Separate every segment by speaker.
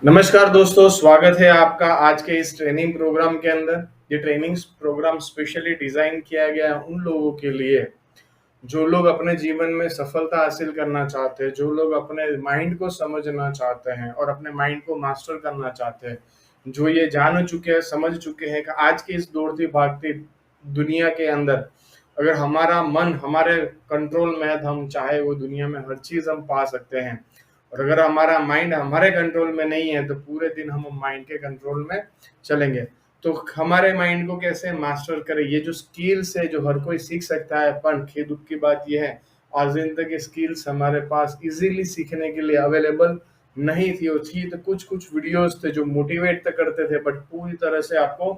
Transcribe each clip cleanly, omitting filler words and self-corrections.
Speaker 1: नमस्कार दोस्तों, स्वागत है आपका आज के इस ट्रेनिंग प्रोग्राम के अंदर। ये ट्रेनिंग प्रोग्राम स्पेशली डिज़ाइन किया गया है उन लोगों के लिए, जो लोग अपने जीवन में सफलता हासिल करना चाहते हैं, जो लोग अपने माइंड को समझना चाहते हैं और अपने माइंड को मास्टर करना चाहते हैं, जो ये जान चुके हैं, समझ चुके हैं कि आज की इस दौड़ती-भागती दुनिया के अंदर अगर हमारा मन हमारे कंट्रोल में है, तो हम चाहे वो दुनिया में हर चीज़ हम पा सकते हैं। और अगर हमारा माइंड हमारे कंट्रोल में नहीं है, तो पूरे दिन हम माइंड के कंट्रोल में चलेंगे। तो हमारे माइंड को कैसे मास्टर करें, ये जो स्किल्स है जो हर कोई सीख सकता है, पर खेद दुख की बात ये है आज दिन तक ये स्किल्स हमारे पास इजीली सीखने के लिए अवेलेबल नहीं थी। और थी तो कुछ कुछ वीडियोस थे जो मोटिवेट तो करते थे, बट पूरी तरह से आपको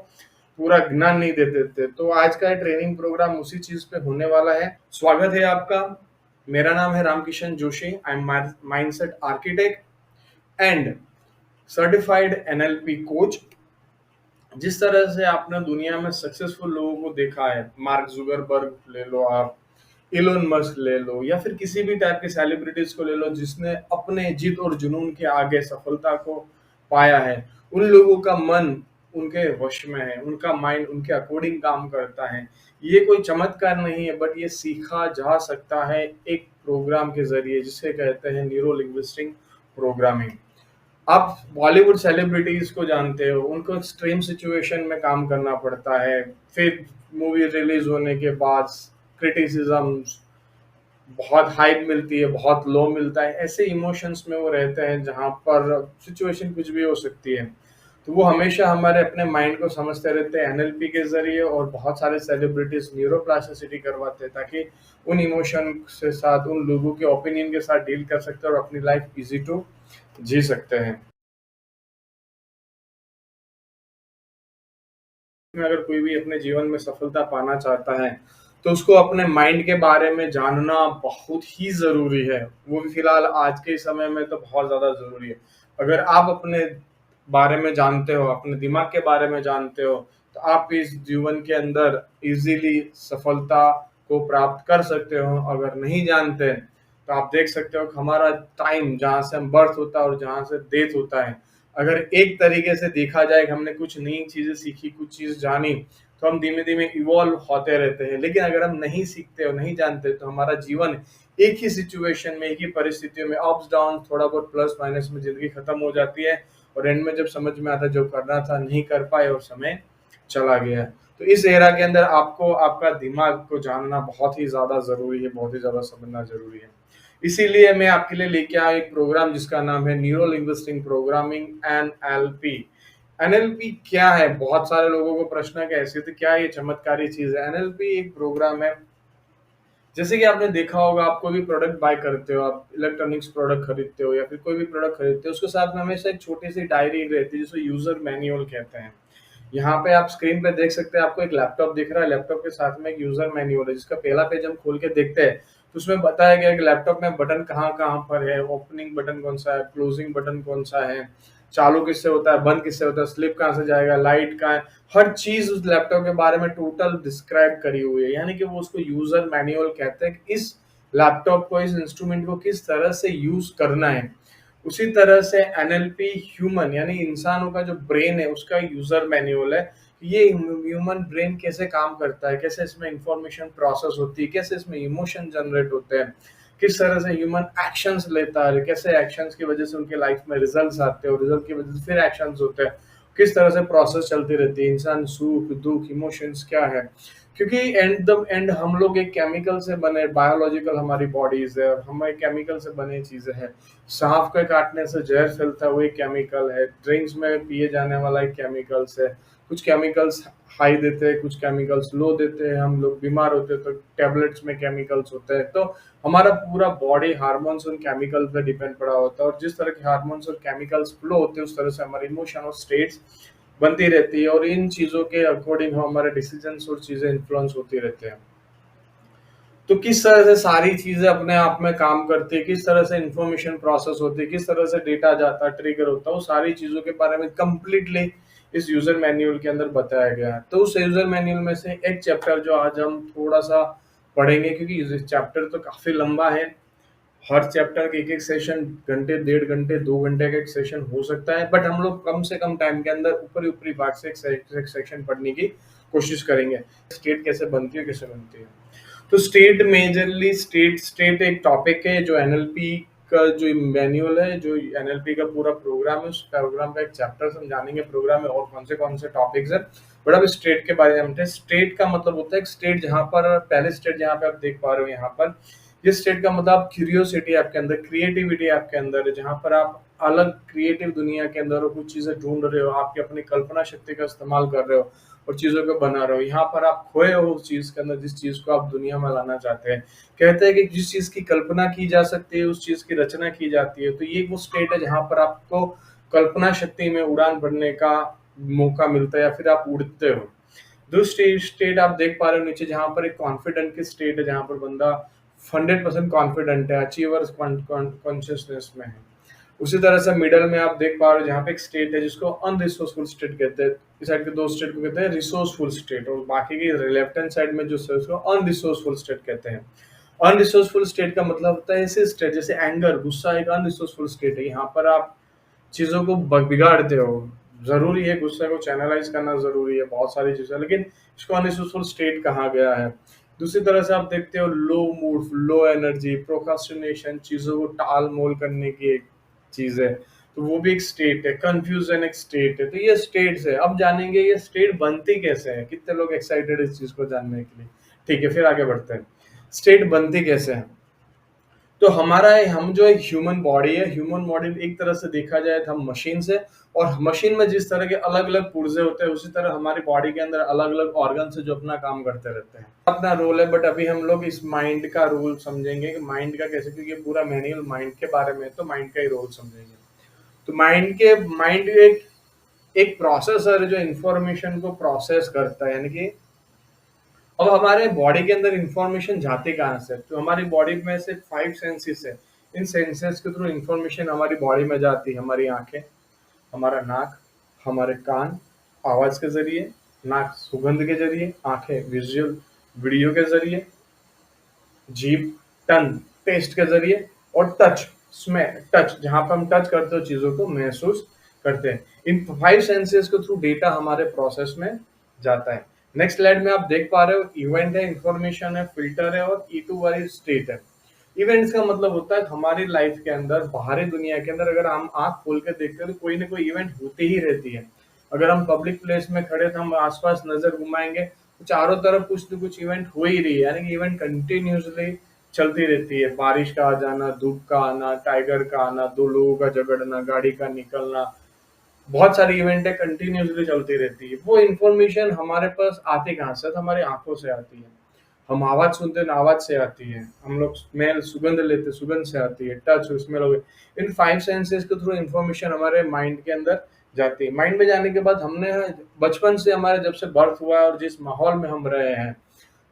Speaker 1: पूरा ज्ञान नहीं देते थे। तो आज का ट्रेनिंग प्रोग्राम उसी चीज पे होने वाला है। स्वागत है आपका। मेरा नाम है Ramkishan Joshi. I am mindset architect and certified NLP coach. जिस तरह से आपने दुनिया में सक्सेसफुल लोगों को देखा है, मार्क जुगरबर्ग ले लो आप, इलोन मस्क ले लो, या फिर किसी भी टाइप के सेलिब्रिटीज को ले लो जिसने अपने जिद और जुनून के आगे सफलता को पाया है। उन लोगों का मन उनके वश में है, उनका माइंड उनके अकॉर्डिंग काम करता है। ये कोई चमत्कार नहीं है, बट ये सीखा जा सकता है एक प्रोग्राम के जरिए जिसे कहते हैं न्यूरो लिंग्विस्टिक प्रोग्रामिंग। आप बॉलीवुड सेलिब्रिटीज को जानते हो, उनको एक्सट्रीम सिचुएशन में काम करना पड़ता है, फिर मूवी रिलीज होने के बाद क्रिटिसिज्म, बहुत हाइप मिलती है, बहुत लो मिलता है, ऐसे इमोशंस में वो रहते हैं जहाँ पर सिचुएशन कुछ भी हो सकती है। तो वो हमेशा हमारे अपने माइंड को समझते रहते हैं एनएलपी के ज़रिए, और बहुत सारे सेलिब्रिटीज़ न्यूरोप्लास्टिसिटी करवाते हैं ताकि उन इमोशन के साथ, उन लोगों के ओपिनियन के साथ डील कर सकते हैं और अपनी लाइफ ईज़ी टू जी सकते हैं। में अगर कोई भी अपने जीवन में सफलता पाना चाहता है, तो उसको अपने माइंड के बारे में जानना बहुत ही ज़रूरी है। वो भी फ़िलहाल आज के समय में तो बहुत ज़्यादा ज़रूरी है। अगर आप अपने बारे में जानते हो, अपने दिमाग के बारे में जानते हो, तो आप इस जीवन के अंदर ईज़िली सफलता को प्राप्त कर सकते हो। अगर नहीं जानते, तो आप देख सकते हो कि हमारा टाइम जहाँ से हम बर्थ होता है और जहाँ से डेथ होता है, अगर एक तरीके से देखा जाए कि हमने कुछ नई चीज़ें सीखी, कुछ चीज़ जानी, तो हम धीमे-धीमे इवॉल्व होते रहते हैं। लेकिन अगर हम नहीं सीखते और नहीं जानते, तो हमारा जीवन एक ही सिचुएशन में, एक ही परिस्थितियों में अप्स डाउन, थोड़ा बहुत प्लस माइनस में ज़िंदगी खत्म हो जाती है, और एंड में जब समझ में आता है जो करना था नहीं कर पाए और समय चला गया। तो इस एरा के अंदर आपको आपका दिमाग को जानना बहुत ही ज़्यादा ज़रूरी है, बहुत ही ज़्यादा समझना ज़रूरी है। इसीलिए मैं आपके लिए लेके आया एक प्रोग्राम जिसका नाम है neuro linguistic programming NLP. NLP क्या है? बहुत सारे लोगों को प्रश्न है कि ऐसे तो क्या ये चमत्कारी चीज़ है? एनएलपी एक प्रोग्राम है, जैसे कि आपने देखा होगा, आप कोई भी प्रोडक्ट बाय करते हो, आप इलेक्ट्रॉनिक्स प्रोडक्ट खरीदते हो या फिर कोई भी प्रोडक्ट खरीदते हो, उसके साथ में हमेशा एक छोटी-सी डायरी रहती है जिसे यूज़र मैनुअल कहते हैं। यहाँ पे आप स्क्रीन पे देख सकते हैं, आपको एक लैपटॉप दिख रहा है, लैपटॉप के साथ में एक यूज़र मैनुअल है, जिसका पहला पेज हम खोल के देखते हैं, तो उसमें बताया गया है कि लैपटॉप में बटन कहाँ-कहाँ पर है, ओपनिंग बटन कौन-सा है, क्लोजिंग बटन कौन-सा है, चालू किससे होता है, बंद किससे होता है, स्लिप कहाँ से जाएगा, लाइट कहाँ है, हर चीज़ उस लैपटॉप के बारे में टोटल डिस्क्राइब करी हुई है। यानी कि वो उसको यूज़र मैनुअल कहते हैं कि इस लैपटॉप को, इस इंस्ट्रूमेंट को किस तरह से यूज़ करना है। उसी तरह से एनएलपी ह्यूमन यानी इंसानों का जो ब्रेन है उसका यूज़र मैनुअल है। ये ह्यूमन ब्रेन कैसे काम करता है, कैसे इसमें इंफॉर्मेशन प्रोसेस होती है, कैसे इसमें इमोशन जनरेट होते हैं, किस तरह से ह्यूमन एक्शंस लेता है, कैसे एक्शंस की वजह से उनके लाइफ में रिजल्ट्स आते हैं और रिजल्ट की वजह से फिर एक्शंस होते हैं, किस तरह से प्रोसेस चलती रहती है, इंसान सुख दुख इमोशंस क्या है। क्योंकि एंड द एंड हम लोग एक केमिकल से बने, बायोलॉजिकल हमारी बॉडीज है और हम एक केमिकल से बने चीजें हैं। सांप के काटने से जहर फैलता है, वो एक केमिकल है। ड्रिंक्स में पिए जाने वाला एक केमिकल्स है। कुछ केमिकल्स हाई देते हैं, कुछ केमिकल्स लो देते हैं। हम लोग बीमार होते हैं तो टैबलेट्स में केमिकल्स होते हैं। तो हमारा पूरा बॉडी हार्मोन्स और केमिकल्स पे डिपेंड पड़ा होता है, और जिस तरह के हार्मोन्स और केमिकल्स फ्लो होते हैं उस तरह से हमारे इमोशन और स्टेट्स बनती रहती है, और इन चीज़ों के अकॉर्डिंग हमारे डिसीजंस और चीज़ें इन्फ्लुएंस होती रहते हैं। तो किस तरह से सारी चीज़ें अपने आप में काम करती है, किस तरह से इन्फॉर्मेशन प्रोसेस होती है, किस तरह से डेटा जाता है, ट्रिगर होता है, वो सारी चीज़ों के बारे में कंप्लीटली इस यूज़र मैनुअल के अंदर बताया गया है। तो उस यूज़र मैनुअल में से एक चैप्टर जो आज हम थोड़ा-सा पढ़ेंगे, क्योंकि इस चैप्टर तो काफ़ी लंबा है, हर चैप्टर के एक-एक सेशन घंटे, डेढ़ घंटे, 2 घंटे का एक सेशन हो सकता है, बट हम लोग कम से कम टाइम के अंदर ऊपरी-ऊपरी भाग से एक सेक्शन पढ़ने की कोशिश करेंगे। स्टेट कैसे बनती है, कैसे बनती है? तो स्टेट मेजरली स्टेट एक टॉपिक है जो एनएलपी का जो मैनुअल है, जो एनएलपी का पूरा प्रोग्राम है, उस प्रोग्राम का एक चैप्टर हम जानेंगे प्रोग्राम में और कौन से टॉपिक्स है। बट अब स्टेट के बारे में जानते हैं। स्टेट का मतलब होता है एक स्टेट जहाँ पर पहले स्टेट जहाँ पे आप देख पा रहे हो यहाँ पर, ये स्टेट का मतलब क्यूरियोसिटी आपके अंदर, क्रिएटिविटी आपके अंदर है, जहाँ पर आप अलग क्रिएटिव दुनिया के अंदर हो, कुछ चीजें ढूंढ रहे हो, आपकी अपनी कल्पना शक्ति का इस्तेमाल कर रहे हो और चीजों को बना रहे हो। यहाँ पर आप खोए हो उस चीज के अंदर, जिस चीज को आप दुनिया में लाना चाहते हैं। कहते हैं कि जिस चीज की कल्पना की जा सकती है उस चीज की रचना की जाती है। तो ये वो स्टेट है जहाँ पर आपको कल्पना शक्ति में उड़ान भरने का मौका मिलता है या फिर आप उड़ते हो। दूसरी स्टेट आप देख पा रहे हो नीचे, जहाँ पर एक कॉन्फिडेंट की स्टेट है, जहाँ पर बंदा 100% कॉन्फिडेंट है, अचीवर्स कॉन्शियसनेस में है। उसी तरह से मिडल में आप देख पा रहे हो जहाँ पे एक स्टेट है जिसको अनरिसोर्सफुल स्टेट कहते हैं। इस साइड के दो स्टेट को कहते हैं रिसोर्सफुल स्टेट, और बाकी की लेफ्ट हैंड साइड में जो है उसको अनरिसोर्सफुल स्टेट कहते हैं। अनरिसोर्सफुल स्टेट का मतलब होता है ऐसे स्टेट जैसे एंगर, गुस्सा एक अनरिसोर्सफुल स्टेट है। यहाँ पर आप चीज़ों को बिगाड़ते हो। ज़रूरी है गुस्से को चैनलाइज करना, ज़रूरी है बहुत सारी चीज़ें, लेकिन इसको अनरिसोर्सफुल स्टेट कहा गया है। दूसरी तरह से आप देखते हो लो मूड, लो एनर्जी, प्रोक्रास्टिनेशन, चीज़ों को टाल मोल करने की एक चीज़ है, तो वो भी एक स्टेट है। कंफ्यूजन एक स्टेट है। तो ये स्टेट्स है। अब जानेंगे ये स्टेट बनती कैसे है। कितने लोग एक्साइटेड है इस चीज़ को जानने के लिए? ठीक है, फिर आगे बढ़ते हैं। स्टेट बनती कैसे है? तो हमारा हम जो एक ह्यूमन बॉडी है, ह्यूमन बॉडी एक तरह से देखा जाए तो हम मशीन से, और मशीन में जिस तरह के अलग अलग पुर्जे होते हैं उसी तरह हमारी बॉडी के अंदर अलग अलग ऑर्गन है जो अपना काम करते रहते हैं, अपना रोल है। बट अभी हम लोग इस माइंड का रोल समझेंगे कि माइंड का कैसे, क्योंकि ये पूरा मैनुअल माइंड के बारे में है, तो माइंड का ही रोल समझेंगे। तो माइंड एक एक प्रोसेसर है जो इंफॉर्मेशन को प्रोसेस करता है, यानी कि अब हमारे बॉडी के अंदर इंफॉर्मेशन जाती कहाँ से? तो हमारी बॉडी में से 5 सेंसेस है। इन सेंसेस के थ्रू इंफॉर्मेशन हमारी बॉडी में जाती है। हमारी आंखें, हमारा नाक, हमारे कान आवाज के जरिए, नाक सुगंध के जरिए, आंखें विजुअल वीडियो के जरिए, जीभ टन टेस्ट के जरिए, और टच स्मेल टच जहाँ पर हम टच करते हो चीजों को महसूस करते हैं। इन 5 सेंसेस के थ्रू डेटा हमारे प्रोसेस में जाता है। नेक्स्ट स्लाइड में आप देख पा रहे हो इवेंट है, इंफॉर्मेशन है, फिल्टर है और E2 वाली स्टेट है। इवेंट्स का मतलब होता है हमारी लाइफ के अंदर, बाहरी दुनिया के अंदर अगर हम आंख खोल के देखते हैं तो कोई ना कोई इवेंट होती ही रहती है। अगर हम पब्लिक प्लेस में खड़े तो हम आसपास नजर घुमाएंगे तो चारों तरफ कुछ न कुछ इवेंट हो ही रही है, यानी कि इवेंट कंटिन्यूसली चलती रहती है। बारिश का आ जाना, धूप का आना, टाइगर का आना, दो लोगों का झगड़ना, गाड़ी का निकलना, बहुत सारी इवेंट है कंटिन्यूसली चलती रहती है। वो इन्फॉर्मेशन हमारे पास आती कहाँ से? तो हमारी आंखों से आती है। हम आवाज सुनते हैं, आवाज से आती है। हम लोग स्मेल सुगंध लेते, सुगंध से आती है। टच स्मेल हो गई। इन 5 सेंसेस के थ्रू इन्फॉर्मेशन हमारे माइंड के अंदर जाती है। माइंड में जाने के बाद हमने बचपन से हमारे जब से बर्थ हुआ है और जिस माहौल में हम रहे हैं,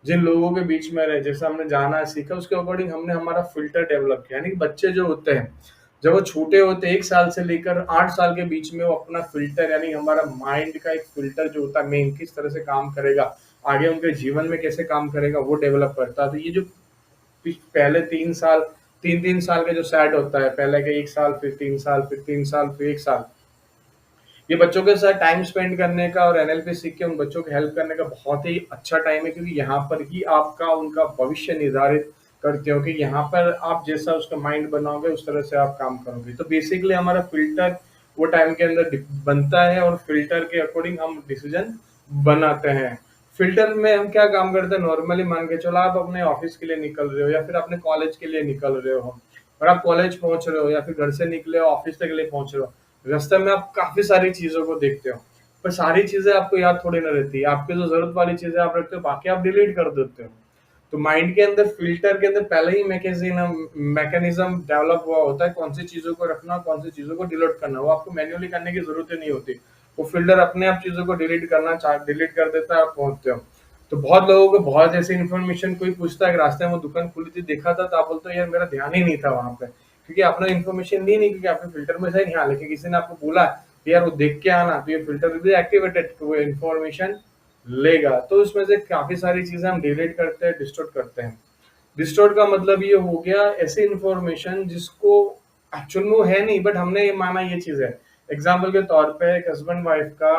Speaker 1: जिन लोगों के बीच में रहे, जैसे हमने जाना सीखा, उसके अकॉर्डिंग हमने हमारा फिल्टर डेवलप किया। यानी कि बच्चे जो होते हैं, जब वो छोटे होते हैं 1 साल से लेकर 8 साल के बीच में, वो अपना फिल्टर यानी हमारा माइंड का एक फिल्टर जो होता है मेन, किस तरह से काम करेगा, आगे उनके जीवन में कैसे काम करेगा, वो डेवलप करता है। तो ये जो पहले 3 साल, 3-3 साल का जो सेट होता है, पहले के 1 साल, फिर 3 साल, फिर 3 साल, फिर 1 साल, ये बच्चों के साथ टाइम स्पेंड करने का और एनएलपी सीख के उन बच्चों की हेल्प करने का बहुत ही अच्छा टाइम है, क्योंकि यहाँ पर ही आपका उनका भविष्य निर्धारित करते हो कि यहाँ पर आप जैसा उसका माइंड बनाओगे उस तरह से आप काम करोगे। तो बेसिकली हमारा फिल्टर वो टाइम के अंदर बनता है और फिल्टर के अकॉर्डिंग हम डिसीजन बनाते हैं। फिल्टर में हम क्या काम करते हैं? नॉर्मली मान के चलो आप अपने ऑफिस के लिए निकल रहे हो या फिर अपने कॉलेज के लिए निकल रहे हो, और आप कॉलेज पहुंच रहे हो या फिर घर से निकले हो ऑफिस तक के लिए पहुंच रहे हो, रास्ते में आप काफी सारी चीजों को देखते हो, पर सारी चीजें आपको याद थोड़ी ना रहती है। आपकी जो जरूरत वाली चीजें आप रखते हो, बाकी आप डिलीट कर देते हो। तो माइंड के अंदर फिल्टर के अंदर पहले ही मैकेनिज्म डेवलप हुआ होता है, कौन सी चीजों को रखना, कौन सी चीजों को डिलीट करना। वो आपको मैन्युअली करने की जरूरत ही नहीं होती। वो फिल्टर अपने आप चीजों को डिलीट कर देता है, आप पहुंचते हो। तो बहुत लोगों को बहुत ऐसी इन्फॉर्मेशन, कोई पूछता है कि रास्ते में वो दुकान खुली थी देखा था, तो आप बोलते हो यार मेरा ध्यान ही नहीं था वहां पे, क्योंकि आपने इन्फॉर्मेशन दी नहीं, क्योंकि आपने फिल्टर में से नहीं। हाँ, लेकिन किसी ने आपको बोला कि यार वो देख के आना, तो ये फिल्टर भी एक्टिवेटेड, तो वो इन्फॉर्मेशन लेगा। तो उसमें से काफी सारी चीजें हम डिलीट करते हैं, डिस्टोर्ट करते हैं। डिस्टॉर्ट का मतलब ये हो गया ऐसी इंफॉर्मेशन जिसको एक्चुअल में वो है नहीं, बट हमने ये माना ये चीज है। एग्जाम्पल के तौर पे एक हस्बैंड वाइफ का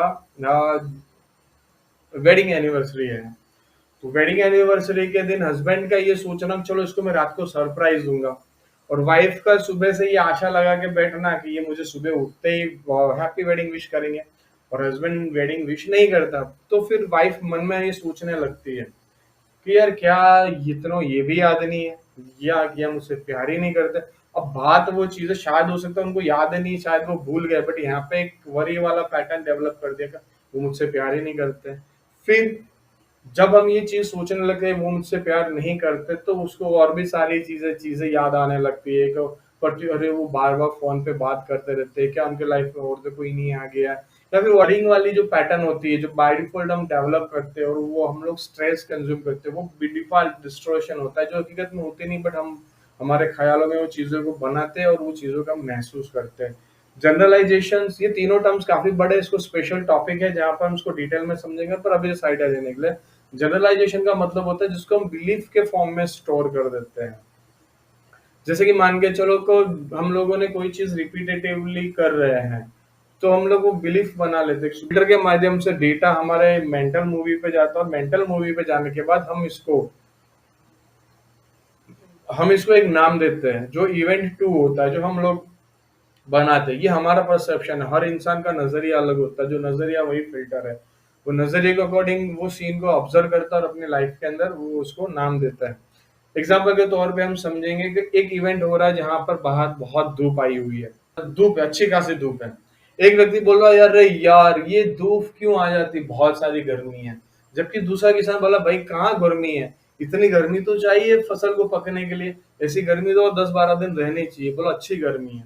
Speaker 1: वेडिंग एनिवर्सरी है, तो वेडिंग एनिवर्सरी के दिन हस्बैंड का ये सोचना कि चलो इसको मैं रात को सरप्राइज दूंगा, और वाइफ का सुबह से ये आशा लगा के बैठना कि ये मुझे सुबह उठते ही हैप्पी वेडिंग विश करेंगे, और हस्बैंड वेडिंग विश नहीं करता, तो फिर वाइफ मन में ये सोचने लगती है कि यार क्या इतना ये भी याद नहीं है, या मुझसे प्यार ही नहीं करते। अब बात वो चीजें शायद हो सकता है उनको याद नहीं, शायद वो भूल गए, बट यहाँ पे एक वरी वाला पैटर्न डेवलप कर दिया कि वो मुझसे प्यार ही नहीं करते। फिर जब हम ये चीज सोचने लगते हैं वो मुझसे प्यार नहीं करते, तो उसको और भी सारी चीजें चीजें याद आने लगती है कि अरे वो बार बार फोन पे बात करते रहते हैं, क्या उनके लाइफ में और तो कोई नहीं आ गया, या फिर वर्डिंग वाली जो पैटर्न होती है जो बाय डिफॉल्ट हम डेवलप करते हैं और वो हम लोग स्ट्रेस कंज्यूम करते हैं, वो डिफॉल्ट डिस्ट्रॉशन होता है जो हकीकत में होती नहीं, बट हम हमारे ख्यालों में वो चीजों को बनाते हैं और वो चीजों का हम महसूस करते हैं। जनरलाइजेशन, ये तीनों टर्म्स काफी बड़े, इसको स्पेशल टॉपिक है जहाँ पर हम इसको डिटेल में समझेंगे, पर अभी साइड आ देने के लिए जनरलाइजेशन का मतलब होता है जिसको हम बिलीफ के फॉर्म में स्टोर कर देते हैं। जैसे कि मान के चलो को हम लोगों ने कोई चीज रिपीटेटिवली कर रहे हैं, तो हम लोग वो बिलीफ बना लेते हैं। कंप्यूटर के माध्यम से डेटा हमारे मेंटल मूवी पे जाता है, और मेंटल मूवी पे जाने के बाद हम इसको एक नाम देते हैं, जो इवेंट टू होता है जो हम लोग बनाते हैं। ये हमारा परसेप्शन है, हर इंसान का नजरिया अलग होता है, जो नजरिया वही फिल्टर है। वो नजरिए के अकॉर्डिंग वो सीन को ऑब्जर्व करता है और अपनी लाइफ के अंदर वो उसको नाम देता है। एग्जाम्पल के तौर पे हम समझेंगे कि एक इवेंट हो रहा है जहां पर बाहर बहुत धूप आई हुई है, धूप है, अच्छी खासी धूप है। एक व्यक्ति बोल रहा है यार रे यार ये धूप क्यों आ जाती, बहुत सारी गर्मी है। जबकि दूसरा किसान बोला भाई कहाँ गर्मी है, इतनी गर्मी तो चाहिए फसल को पकने के लिए, ऐसी गर्मी तो 10-12 दिन रहनी चाहिए, बोला अच्छी गर्मी है।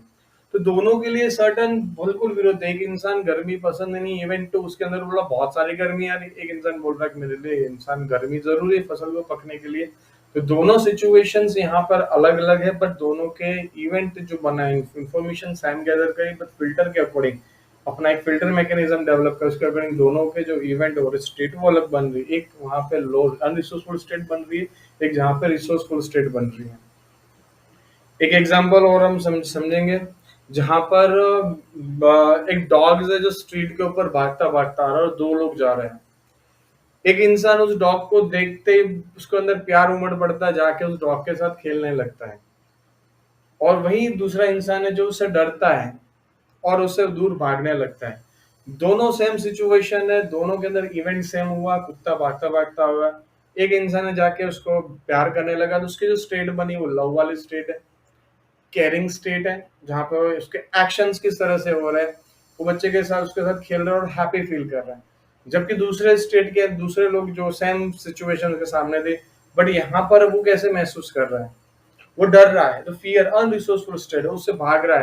Speaker 1: तो दोनों के लिए सर्टन बिल्कुल विरोध है। एक इंसान गर्मी पसंद नहीं, इवेंट तो उसके अंदर बोला बहुत सारी गर्मी आ रही, एक इंसान बोल रहा है कि मेरे लिए इंसान गर्मी जरूरी है फसल को पकने के लिए। तो दोनों सिचुएशंस यहाँ पर अलग अलग है, बट दोनों के इवेंट जो बना है इंफॉर्मेशन सेम गैदर करी, बट फिल्टर के अकॉर्डिंग अपना एक फिल्टर मैकेनिज्म डेवलप कर, उसके अकॉर्डिंग दोनों के जो इवेंट और स्टेट वो अलग बन रही है। एक वहां पे लो अनरिसोर्सफुल स्टेट बन रही है, एक जहाँ पे रिसोर्सफुल स्टेट बन रही है। एक एग्जांपल और हम समझेंगे जहां पर एक डॉग है जो स्ट्रीट के ऊपर भागता भागता आ रहा है और दो लोग जा रहे हैं। एक इंसान उस डॉग को देखते ही उसके अंदर प्यार उमड़ पड़ता है, जाके उस डॉग के साथ खेलने लगता है। और वही दूसरा इंसान है जो उससे डरता है और उससे दूर भागने लगता है। दोनों सेम सिचुएशन है, दोनों के अंदर इवेंट सेम हुआ, कुत्ता भागता भागता हुआ। एक इंसान ने जाके उसको प्यार करने लगा, तो उसकी जो स्टेट बनी वो लव वाली स्टेट है, केयरिंग स्टेट है, जहाँ पे उसके एक्शंस किस तरह से हो रहे हैं, वो बच्चे के साथ उसके साथ खेल रहा है और हैप्पी फील कर रहा है। जबकि दूसरे स्टेट के दूसरे लोग जो सेम सिचुएशन के सामने थे, बट यहाँ पर वो कैसे महसूस कर रहा है, वो डर रहा है, तो फियर अनरिसोर्सफुल स्टेट है, उससे भाग रहा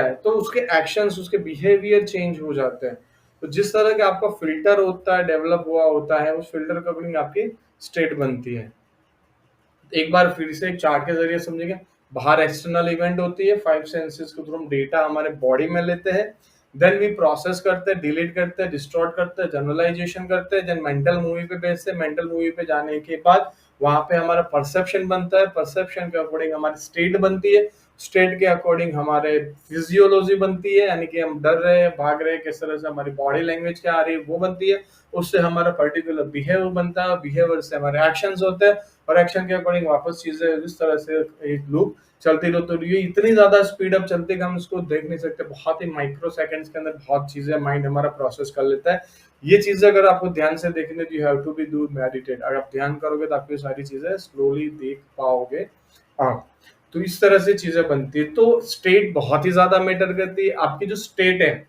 Speaker 1: है, तो उसके एक्शंस उसके बिहेवियर चेंज हो जाते हैं। तो जिस तरह का आपका फिल्टर होता है डेवलप हुआ होता है, उस फिल्टर के अकॉर्डिंग आपकी स्टेट बनती है। एक बार फिर से एक चार्ट के जरिए समझेंगे। बाहर एक्सटर्नल इवेंट होती है, फाइव सेंसेस के थ्रू हम डेटा हमारे बॉडी में लेते हैं, देन वी प्रोसेस करते हैं, डिलीट करते हैं, डिस्टॉर्ट करते हैं, जनरलाइजेशन करते हैं, देन मेंटल मूवी पे भेजते हैं। मेंटल मूवी पे जाने के बाद वहां पे हमारा परसेप्शन बनता है, परसेप्शन के अकॉर्डिंग हमारी स्टेट बनती है, स्टेट के अकॉर्डिंग हमारे फिजियोलॉजी बनती है, यानी कि हम डर रहे हैं, भाग रहे हैं, किस तरह से हमारी बॉडी लैंग्वेज क्या आ रही है वो बनती है। उससे हमारा पर्टिकुलर बिहेवियर बनता है, बिहेवियर से हमारे एक्शंस होते हैं, और एक्शन के अकॉर्डिंग वापस चीजें इस तरह से एक लूप चलती रहती है। ये इतनी ज्यादा स्पीड अप चलती है कि हम इसको देख नहीं सकते, बहुत ही माइक्रो सेकंड्स के अंदर बहुत चीजें माइंड हमारा प्रोसेस कर लेता है। ये चीजें अगर आपको ध्यान से देखने, you have to be do meditate, अगर आप ध्यान करोगे तो आपको सारी चीजें स्लोली देख पाओगे आप। तो इस तरह से चीजें बनती है। तो स्टेट बहुत ही ज्यादा मैटर करती है। आपकी जो स्टेट है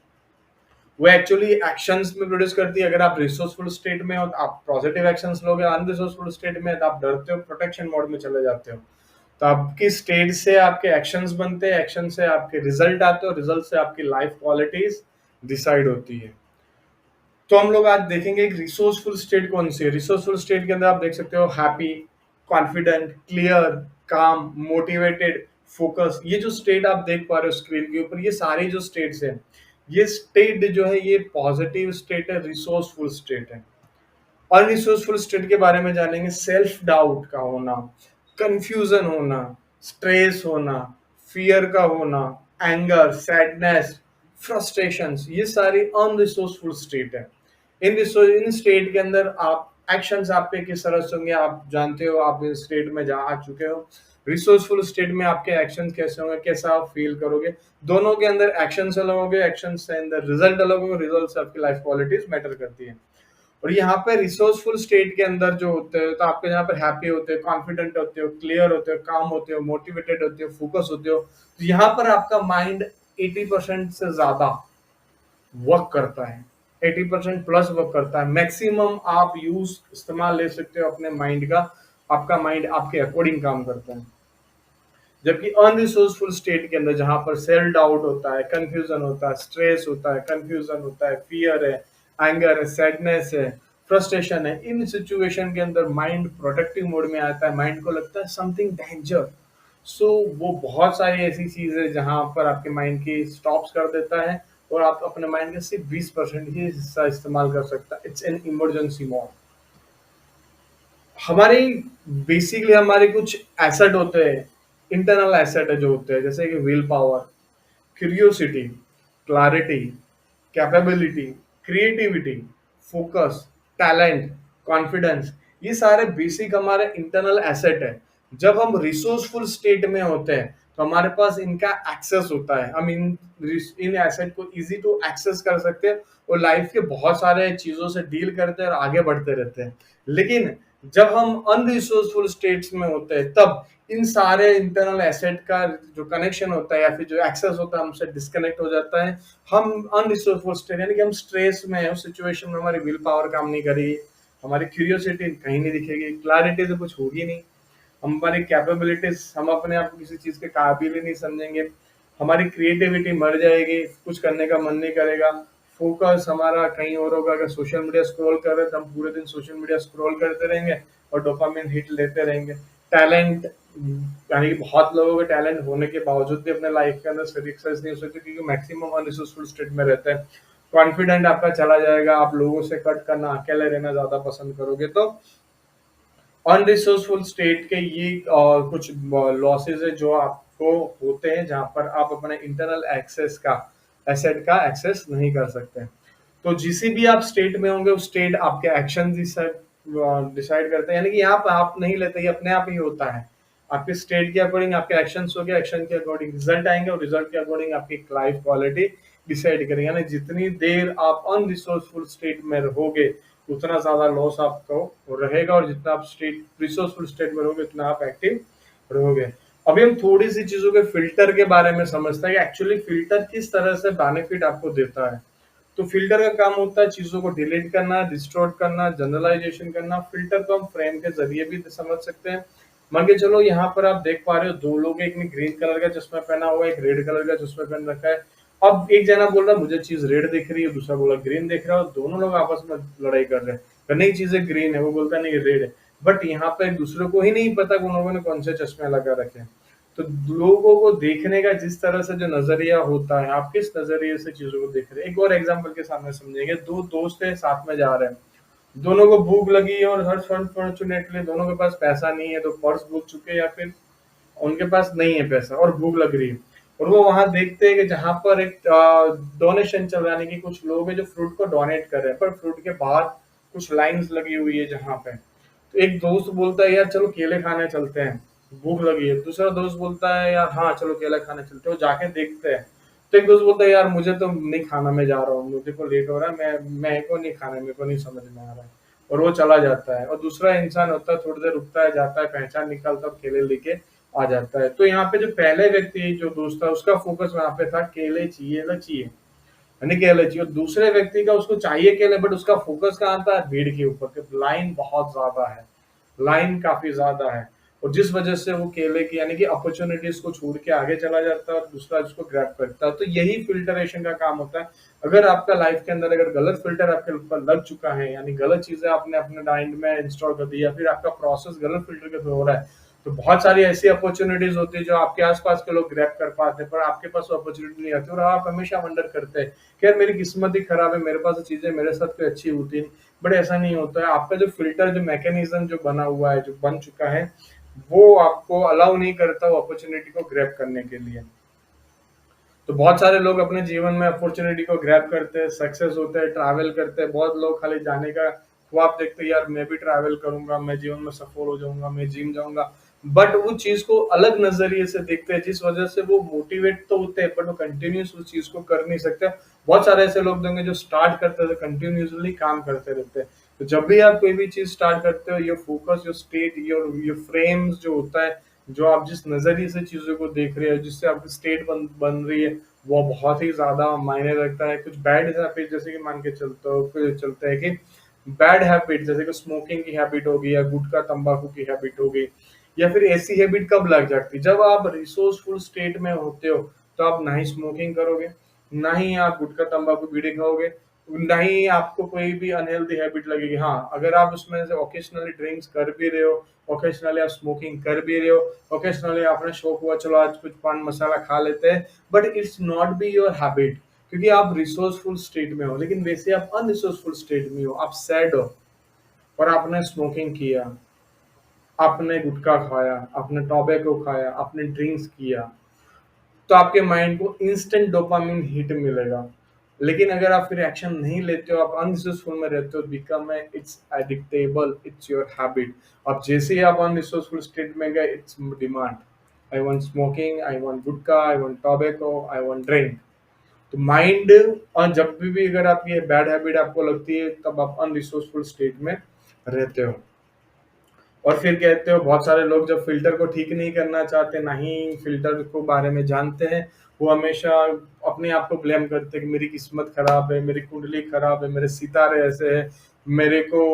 Speaker 1: वो एक्चुअली एक्शंस में प्रोड्यूस करती है। अगर आप रिसोर्सफुल स्टेट में हो तो आप पॉजिटिव एक्शंस लोगे, अनरिसोर्सफुल स्टेट में तो आप डरते हो, प्रोटेक्शन मोड में चले जाते हो। तो आपकी स्टेट से आपके एक्शंस बनते हैं, एक्शन से आपके रिजल्ट आते हो, रिजल्ट से आपकी लाइफ क्वालिटीज डिसाइड होती है। तो हम लोग आज देखेंगे एक रिसोर्सफुल स्टेट कौन सी है। रिसोर्सफुल स्टेट के अंदर आप देख सकते हो हैप्पी, कॉन्फिडेंट, क्लियर, काम, मोटिवेटेड, फोकस। ये जो स्टेट आप देख पा रहे हो स्क्रीन के ऊपर, ये सारी जो स्टेट्स हैं, ये स्टेट जो है ये पॉजिटिव स्टेट है, रिसोर्सफुल स्टेट है। अनरिसोर्सफुल स्टेट के बारे में जानेंगे, सेल्फ डाउट का होना, कंफ्यूजन होना, स्ट्रेस होना, फियर का होना, एंगर, सैडनेस, फ्रस्ट्रेशंस, ये सारी अनरिसोर्सफुल स्टेट है। इन स्टेट के अंदर आप एक्शंस आपके किस तरह से होंगे आप जानते हो, आप इस स्टेट में जा आ चुके हो। रिसोर्सफुल स्टेट में आपके एक्शंस कैसे होंगे, कैसा आप फील करोगे, दोनों के अंदर एक्शंस अलग होंगे, एक्शंस के अंदर रिजल्ट अलग होंगे, रिजल्ट से आपकी लाइफ क्वालिटीज मैटर करती है। और यहाँ पे रिसोर्सफुल स्टेट के अंदर जो होते हैं तो आपके यहाँ पर हैप्पी होते हो, कॉन्फिडेंट होते हो, क्लियर होते हो, काम होते हो, मोटिवेटेड होते हो, फोकस होते हो, तो यहाँ पर आपका माइंड 80% से ज्यादा वर्क करता है, 80% प्लस वर्क करता है। मैक्सिमम आप यूज इस्तेमाल ले सकते हो अपने माइंड का, आपका माइंड आपके अकॉर्डिंग काम करता है। जबकि अनरिसोर्सफुल स्टेट के अंदर जहां पर सेल्फ डाउट होता है, कंफ्यूजन होता है, स्ट्रेस होता है, कंफ्यूजन होता है, फियर है, एंगर है, सैडनेस है, फ्रस्ट्रेशन है, इन सिचुएशन के अंदर माइंड प्रोटेक्टिव मोड में आता है, माइंड को लगता है समथिंग डेंजर। सो वो बहुत सारी ऐसी चीज है जहां पर आपके माइंड की स्टॉप्स कर देता है और आप अपने माइंड का सिर्फ 20% ही हिस्सा इस्तेमाल कर सकता है। It's an emergency mode. हमारी बेसिकली हमारे कुछ एसेट होते हैं, इंटरनल एसेट है जो होते हैं, जैसे कि will power, curiosity, clarity, capability, creativity, focus, talent, confidence, ये सारे बेसिक हमारे इंटरनल एसेट है। जब हम रिसोर्सफुल स्टेट में होते हैं तो हमारे पास इनका एक्सेस होता है, हम इन एसेट को इजी टू एक्सेस कर सकते हैं और लाइफ के बहुत सारे चीजों से डील करते हैं और आगे बढ़ते रहते हैं। लेकिन जब हम अनरिसोर्सफुल स्टेट्स में होते हैं तब इन सारे इंटरनल एसेट का जो कनेक्शन होता है या फिर जो एक्सेस होता है हमसे डिस्कनेक्ट हो जाता है। हम अनरिसोर्सफुल स्टेट यानी कि हम स्ट्रेस में है, उस सिचुएशन में हमारी विल पावर काम नहीं करेगी, हमारी क्यूरियोसिटी कहीं नहीं दिखेगी, क्लैरिटी तो कुछ होगी नहीं, हमारी कैपेबिलिटीज, हम अपने आप को किसी चीज के काबिल ही नहीं समझेंगे, हमारी क्रिएटिविटी मर जाएगी, कुछ करने का मन नहीं करेगा, फोकस हमारा कहीं और होगा। अगर सोशल मीडिया स्क्रॉल कर रहे हैं तो हम पूरे दिन सोशल मीडिया स्क्रॉल करते रहेंगे और डोपामिन हिट लेते रहेंगे। टैलेंट, यानी कि बहुत लोगों के टैलेंट होने के बावजूद भी अपने लाइफ के अंदर सक्सेस नहीं हो सकते क्योंकि मैक्सिमम अनरिसोर्सफुल स्टेट में रहते हैं। कॉन्फिडेंट आपका चला जाएगा, आप लोगों से कट करना, अकेले रहना ज्यादा पसंद करोगे। तो अनरिसोर्सफुल स्टेट के ये कुछ लॉसेस है जो आपको होते हैं जहां पर आप अपने इंटरनल एक्सेस का एसेट का एक्सेस नहीं कर सकते। तो जिसी भी आप स्टेट में होंगे उस स्टेट आपके एक्शन डिसाइड करते हैं, यानी कि यहाँ पर आप नहीं लेते, ये अपने आप ही होता है। आपके स्टेट के अकॉर्डिंग आपके एक्शंस हो गए, एक्शन के अकॉर्डिंग रिजल्ट आएंगे और रिजल्ट के अकॉर्डिंग आपकी लाइफ क्वालिटी डिसाइड करेंगे। यानी जितनी देर आप अनरिसोर्सफुल स्टेट में रहोगे उतना ज्यादा लॉस आपको रहेगा और जितना आप स्टेट रिसोर्सफुल स्टेट में रहोगे उतना आप एक्टिव रहोगे। अभी हम थोड़ी सी चीजों के फिल्टर के बारे में समझते हैं कि एक्चुअली फिल्टर किस तरह से बेनिफिट आपको देता है। तो फिल्टर का काम होता है चीजों को डिलीट करना, डिस्टॉर्ट करना, जनरलाइजेशन करना। फिल्टर को हम फ्रेम के जरिए भी समझ सकते हैं। मान के चलो यहाँ पर आप देख पा रहे हो दो लोग, एक ने ग्रीन कलर का चश्मा पहना हुआ है, एक रेड कलर का चश्मा पहन रखा है। अब एक जना बोल रहा है मुझे चीज रेड दिख रही है, दूसरा बोला ग्रीन दिख रहा है, और दोनों लोग आपस में लड़ाई कर रहे हैं, नहीं चीजें ग्रीन है, वो बोलता है नहीं रेड है। बट यहाँ पे एक दूसरे को ही नहीं पता कि उन लोगों ने कौन से चश्मे लगा रखे हैं। तो लोगों को देखने का जिस तरह से जो नजरिया होता है, आप किस नजरिए से चीजों को देख रहे हैं। एक और एग्जांपल के सामने समझेंगे, दो दोस्त है साथ में जा रहे हैं, दोनों को भूख लगी है और हर फॉर्चुनेटली दोनों के पास पैसा नहीं है, तो पर्स भूख चुके हैं या फिर उनके पास नहीं है पैसा और भूख लग रही है। और वो वहां देखते हैं कि जहां पर एक डोनेशन चल रहा है, यानी कि कुछ लोग हैं जो फ्रूट को डोनेट कर रहे हैं, पर फ्रूट के बाहर कुछ लाइंस लगी हुई है जहां पे। तो एक दोस्त बोलता है यार चलो केले खाने चलते हैं, भूख लगी है। दूसरा दोस्त बोलता है यार हाँ चलो केले खाने चलते हैं। वो जाके देखते हैं तो एक दोस्त बोलता है यार मुझे तो नहीं खाना, मैं जा रहा हूँ, मुझे को लेट हो रहा है, मैं को नहीं खाना, मेरे को नहीं समझ में आ रहा है, और वो चला जाता है। और दूसरा इंसान होता है थोड़ी देर रुकता है, जाता है, पहचान निकालता है, केले लेके आ जाता है। तो यहाँ पे जो पहले व्यक्ति जो दोस्त था उसका फोकस वहां पे था केले चाहिए ना चाहिए, यानी केले चाहिए। और दूसरे व्यक्ति का उसको चाहिए केले, बट उसका फोकस कहाँ था, भीड़ के ऊपर, कि लाइन बहुत ज्यादा है, लाइन काफी ज्यादा है। और जिस वजह से वो केले की यानी कि अपॉर्चुनिटीज को छोड़ के आगे चला जाता है और दूसरा उसको ग्रैब करता है। तो यही फिल्टरेशन का काम होता है। अगर आपका लाइफ के अंदर अगर गलत फिल्टर आपके ऊपर लग चुका है, यानी गलत चीजें आपने अपने माइंड में इंस्टॉल कर दी, या फिर आपका प्रोसेस गलत फिल्टर के थ्रू हो रहा है, तो बहुत सारी ऐसी अपॉर्चुनिटीज होती है जो आपके आसपास के लोग ग्रैब कर पाते हैं, पर आपके पास वो अपॉर्चुनिटी नहीं आती और आप हमेशा वंडर करते हैं कि यार मेरी किस्मत ही खराब है, मेरे पास चीजें मेरे साथ कोई अच्छी होती नहीं। बट ऐसा नहीं होता है, आपका जो फिल्टर, जो मैकेनिज्म जो बना हुआ है, जो बन चुका है, वो आपको अलाउ नहीं करता वो अपॉर्चुनिटी को ग्रैब करने के लिए। तो बहुत सारे लोग अपने जीवन में अपॉर्चुनिटी को ग्रैब करते हैं, सक्सेस होते हैं, ट्रैवल करते हैं। बहुत लोग खाली जाने का ख्वाब देखते हैं, यार मैं भी ट्रैवल करूंगा, मैं जीवन में सफल हो जाऊंगा, मैं जिम जाऊंगा। बट वो चीज को अलग नजरिए से देखते हैं, जिस वजह से वो मोटिवेट तो होते हैं बट वो कंटिन्यूस उस चीज को कर नहीं सकते। बहुत सारे ऐसे लोग होंगे जो स्टार्ट करते थे, कंटिन्यूसली काम करते रहते हैं। तो जब भी आप कोई भी चीज स्टार्ट करते हो, your focus, your state, your frames जो होता है, जो आप जिस नजरिए से चीजों को देख रहे हो, जिससे आपकी स्टेट बन बन रही है, वो बहुत ही ज्यादा मायने रखता है। कुछ बैड हैबिट जैसे कि मान के चलते हैं कि बैड हैबिट जैसे कि स्मोकिंग की हैबिट होगी या गुटखा तंबाकू की हैबिट हो गई, या फिर ऐसी हैबिट कब लग जाती है जब आप रिसोर्सफुल स्टेट में होते हो। तो आप ना ही स्मोकिंग करोगे, ना ही आप गुटखा तंबाकू बीड़ी खाओगे, ना ही आपको कोई भी अनहेल्दी हैबिट लगेगी। हाँ, अगर आप उसमें से ओकेशनली ड्रिंक्स कर भी रहे हो, ओकेशनली आप स्मोकिंग कर भी रहे हो, ओकेशनली आपने शौक हुआ चलो आज कुछ पान मसाला खा लेते हैं, but it's not be your habit, क्योंकि आप रिसोर्सफुल स्टेट में हो। लेकिन वैसे आप अनरिसोर्सफुल स्टेट में हो, आप सैड हो और आपने स्मोकिंग किया, आपने गुटखा खाया, आपने टोबैको खाया, आपने ड्रिंक्स किया, तो आपके माइंड को इंस्टेंट डोपामिन हिट मिलेगा। लेकिन अगर आप फिर एक्शन नहीं लेते हो, आप अनरिसोर्सफुल में रहते हो, बिकम है इट्स एडिक्टेबल, इट्स योर हैबिट। अब जैसे ही आप अनरिसोर्सफुल स्टेट में गए, it's demand, I want smoking, I want gutkha, I want tobacco, I want drink. तो माइंड, और जब भी अगर आप ये बैड हैबिट आपको लगती है, तब आप अनरिसोर्सफुल स्टेट में रहते हो। और फिर कहते हो बहुत सारे लोग जब फ़िल्टर को ठीक नहीं करना चाहते, ना ही फ़िल्टर को बारे में जानते हैं, वो हमेशा अपने आप को ब्लेम करते हैं कि मेरी किस्मत खराब है, मेरी कुंडली खराब है, मेरे सितारे ऐसे हैं, मेरे को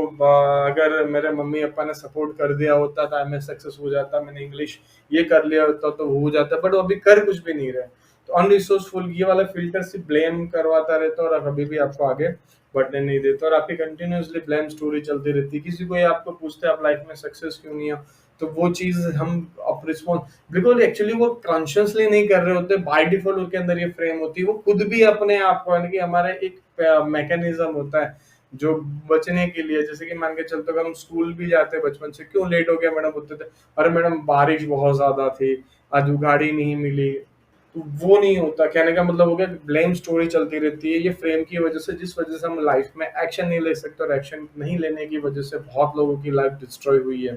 Speaker 1: अगर मेरे मम्मी-पापा ने सपोर्ट कर दिया होता था, मैं सक्सेस हो जाता, मैंने इंग्लिश ये कर लिया होता तो हो जाता, बट वो अभी कर कुछ भी नहीं रहे। तो अनरिसोर्सफुल ये वाला फ़िल्टर सिर्फ़ ब्लेम करवाता रहता है और कभी भी आपको आगे बढ़ने नहीं देता, और आपकी कंटिन्यूअसली ब्लेम स्टोरी चलती रहती है। किसी को ये आपको पूछते हैं आप लाइफ में सक्सेस क्यों नहीं हो, तो वो चीज़ हम अप रिस्पॉन्स, बिकॉज़ एक्चुअली वो कॉन्शियसली नहीं कर रहे होते, बाय डिफ़ॉल्ट उनके अंदर ये फ्रेम होती है। वो खुद भी अपने आप को, यानी कि हमारा एक मैकेनिज़्म होता है, जो बचने के लिए, जैसे कि मान के चलते अगर हम स्कूल भी जाते हैं बचपन से, क्यों लेट हो गया मैडम बोलते थे, अरे मैडम बारिश बहुत ज़्यादा थी, आज गाड़ी नहीं मिली। तो वो नहीं होता, कहने का मतलब हो गया कि ब्लेम स्टोरी चलती रहती है, ये फ्रेम की वजह से, जिस वजह से हम लाइफ में एक्शन नहीं ले सकते, और एक्शन नहीं लेने की वजह से बहुत लोगों की लाइफ डिस्ट्रॉय हुई है।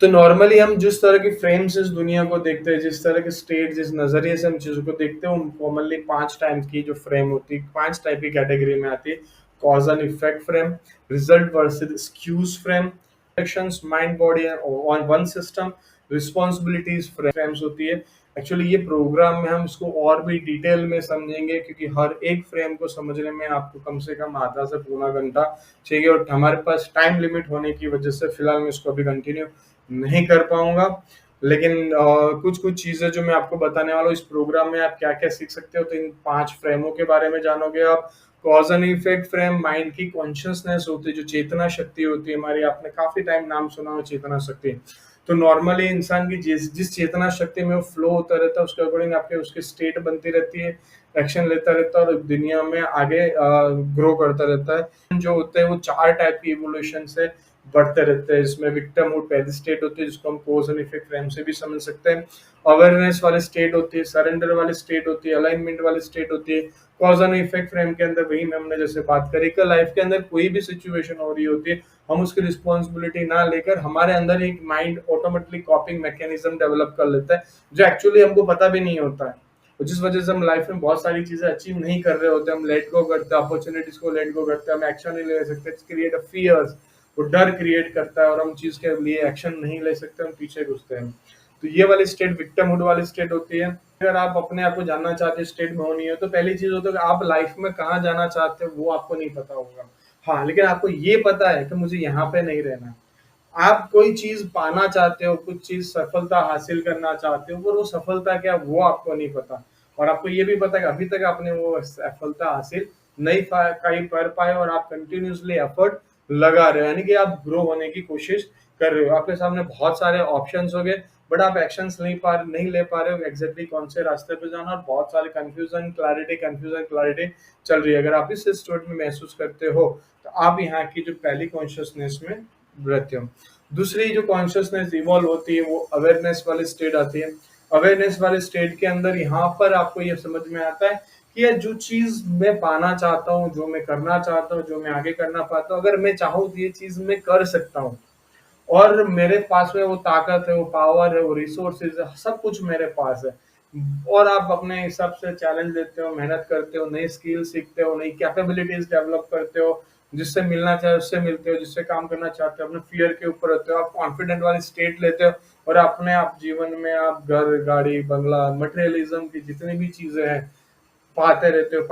Speaker 1: तो नॉर्मली हम जिस तरह की फ्रेम से इस दुनिया को देखते हैं, जिस तरह के स्टेट, जिस नजरिए से हम चीजों को देखते हैं, कॉमनली 5 टाइप की जो फ्रेम होती है, 5 टाइप की कैटेगरी में आती है। Cause and effect frame, result versus excuse frame, actions, mind body on one system, responsibilities frames होती है। एक्चुअली ये प्रोग्राम में हम इसको और भी डिटेल में समझेंगे, क्योंकि हर एक फ्रेम को समझने में आपको कम से कम आधा से पौना घंटा चाहिए, और हमारे पास टाइम लिमिट होने की वजह से फिलहाल मैं इसको अभी कंटिन्यू नहीं कर पाऊंगा। लेकिन कुछ कुछ चीजें जो मैं आपको बताने वाला हूँ, इस प्रोग्राम में आप क्या क्या सीख सकते हो, तो इन 5 फ्रेमों के बारे में जानोगे आप। Cause and effect frame mind की कॉन्शियसनेस होती है, जो चेतना शक्ति होती है हमारी, आपने काफी टाइम नाम सुना हो चेतना शक्ति। तो नॉर्मली इंसान की जिस जिस चेतना शक्ति में वो फ्लो होता रहता है, उसके अकॉर्डिंग आपके उसकी स्टेट बनती रहती है, एक्शन लेता रहता है और दुनिया में आगे ग्रो करता रहता है। जो होते हैं वो 4 टाइप की इवोल्यूशन से बढ़ते रहते हैं। इसमें विक्टिमहुड पहली स्टेट होती है, जिसको हम कॉज एंड इफेक्ट फ्रेम से भी समझ सकते हैं। अवेयरनेस वाली स्टेट होती है, सरेंडर वाली स्टेट होती है, अलाइनमेंट वाली स्टेट होती है। कॉज एंड इफेक्ट फ्रेम के अंदर वही हमने जैसे बात करी कि लाइफ के अंदर कोई भी सिचुएशन हो रही होती है, हम उसकी रिस्पॉन्सिबिलिटी ना लेकर हमारे अंदर एक माइंड ऑटोमेटिकली कॉपिंग मैकेनिज्म डेवलप कर लेता है, जो एक्चुअली हमको पता भी नहीं होता है। और जिस वजह से हम लाइफ में बहुत सारी चीजें अचीव नहीं कर रहे होते, हम लेट गो करते हैं, अपॉर्चुनिटीज को लेट गो करते हैं, हम एक्शन नहीं ले सकते, क्रिएट अ फियर्स, वो डर क्रिएट करता है और हम चीज के लिए एक्शन नहीं ले सकते, हम पीछे घुसते हैं। तो ये वाली स्टेट विक्टिमहुड वाली स्टेट होती है। अगर आप अपने आप को जानना चाहते हैं स्टेट में होनी है, तो पहली चीज होता है कि आप लाइफ में कहाँ जाना चाहते हो वो आपको नहीं पता होगा। हाँ, लेकिन आपको ये पता है कि मुझे यहाँ पे नहीं रहना। आप कोई चीज पाना चाहते हो, कुछ चीज सफलता हासिल करना चाहते हो, पर वो सफलता क्या वो आपको नहीं पता। और आपको ये भी पता है कि अभी तक आपने वो सफलता हासिल नहीं कर पाए और आप कंटिन्यूसली एफर्ट लगा रहे हो, यानी कि आप ग्रो होने की कोशिश कर रहे हो। आपके सामने बहुत सारे ऑप्शंस हो गए, बट आप एक्शंस नहीं ले पा रहे हो एग्जैक्टली कौन से रास्ते पे जाना, और बहुत सारे कंफ्यूजन क्लैरिटी चल रही है। अगर आप इस स्टेट में महसूस करते हो तो आप यहाँ की जो पहली कॉन्शियसनेस में रहते हो। दूसरी जो कॉन्शियसनेस इवॉल्व होती है वो अवेयरनेस वाली स्टेट आती है। अवेयरनेस वाले स्टेट के अंदर यहाँ पर आपको ये समझ में आता है कि ये जो चीज मैं पाना चाहता हूँ, जो मैं करना चाहता हूँ, जो मैं आगे करना पाता हूँ, अगर मैं चाहूँ तो ये चीज मैं कर सकता हूँ, और मेरे पास में वो ताकत है, वो पावर है, वो रिसोर्सेज है, सब कुछ मेरे पास है। और आप अपने हिसाब से चैलेंज लेते हो, मेहनत करते हो, नई स्किल सीखते हो, नई कैपेबिलिटीज डेवलप करते हो, जिससे मिलना चाहे उससे मिलते हो, जिससे काम करना चाहते हो अपने फियर के ऊपर रहते हो, आप कॉन्फिडेंट वाली स्टेट लेते हो, और अपने आप जीवन में आप घर, गाड़ी, बंगला, मटेरियलिज्म की जितनी भी चीजें हैं पाते रहते हो,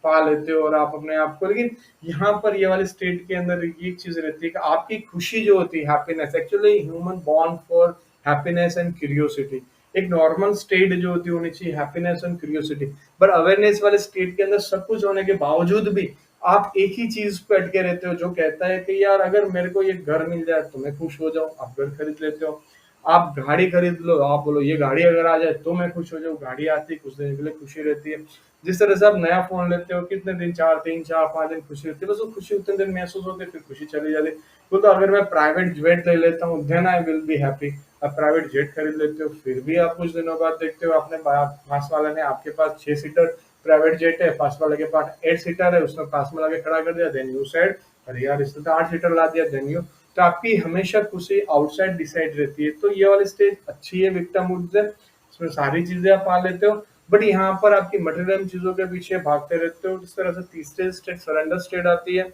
Speaker 1: पा लेते हो, और आप अपने आप को। लेकिन यहाँ पर ये वाले स्टेट के अंदर एक चीज रहती है कि आपकी खुशी जो होती है, happiness, actually human born for happiness and curiosity. एक नॉर्मल स्टेट जो होती है होनी चाहिए हैप्पीनेस एंड क्यूरियोसिटी, पर अवेयरनेस वाले स्टेट के अंदर सब कुछ होने के बावजूद भी आप एक ही चीज पे अटके रहते हो, जो कहता है कि यार अगर मेरे को ये घर मिल जाए तो मैं खुश हो जाऊं। आप घर खरीद लेते हो, आप गाड़ी खरीद लो, आप बोलो ये गाड़ी अगर आ जाए तो मैं खुश हो जाऊँ। गाड़ी आती है, कुछ दिन के लिए खुशी रहती है। जिस तरह से आप नया फोन लेते हो, कितने दिन, 4 3 4 5 दिन खुशी रहती है, बस वो खुशी उतने दिन महसूस होती है, फिर खुशी चली जाती है। वो तो अगर मैं प्राइवेट जेट ले लेता हूँ then I will be happy. आप प्राइवेट जेट खरीद लेते हो, फिर भी आप कुछ दिनों बाद देखते हो अपने पास वाले ने, आपके पास 6 सीटर प्राइवेट जेट है, पास वाले के पास 8 सीटर है, उसने पास में लाके खड़ा कर दिया, देन यू सेड अरे यार इसने तो 8 सीटर ला दिया, देन यू। तो आपकी हमेशा खुशी आउटसाइड डिसाइड रहती है। तो ये वाली स्टेज अच्छी है विक्टिम मूड से, इसमें सारी चीजें आप पा लेते हो, बट यहाँ पर आपकी मटेरियल चीजों के पीछे भागते रहते हो। जिस तरह से तीसरे स्टेट सरेंडर स्टेट आती है,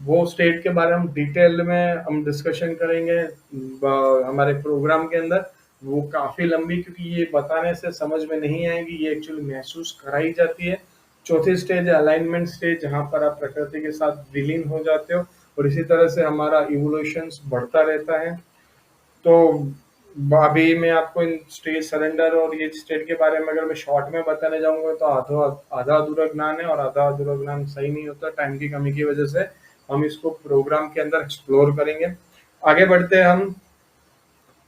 Speaker 1: वो स्टेट के बारे में हम डिटेल में हम डिस्कशन करेंगे हमारे प्रोग्राम के अंदर। वो काफी लंबी, क्योंकि ये बताने से समझ में नहीं आएगी, ये एक्चुअली महसूस कराई जाती है। चौथी स्टेज है अलाइनमेंट स्टेज, जहाँ पर आप प्रकृति के साथ विलीन हो जाते हो, और इसी तरह से हमारा इवोल्यूशन बढ़ता रहता है। तो अभी मैं आपको इन स्टेज सरेंडर और ये स्टेट के बारे में अगर मैं शॉर्ट में बताने जाऊंगा तो आधा आधा अधूरा ज्ञान है, और आधा अधूरा ज्ञान सही नहीं होता टाइम की कमी की वजह से। हम इसको प्रोग्राम के अंदर एक्सप्लोर करेंगे। आगे बढ़ते हैं हम,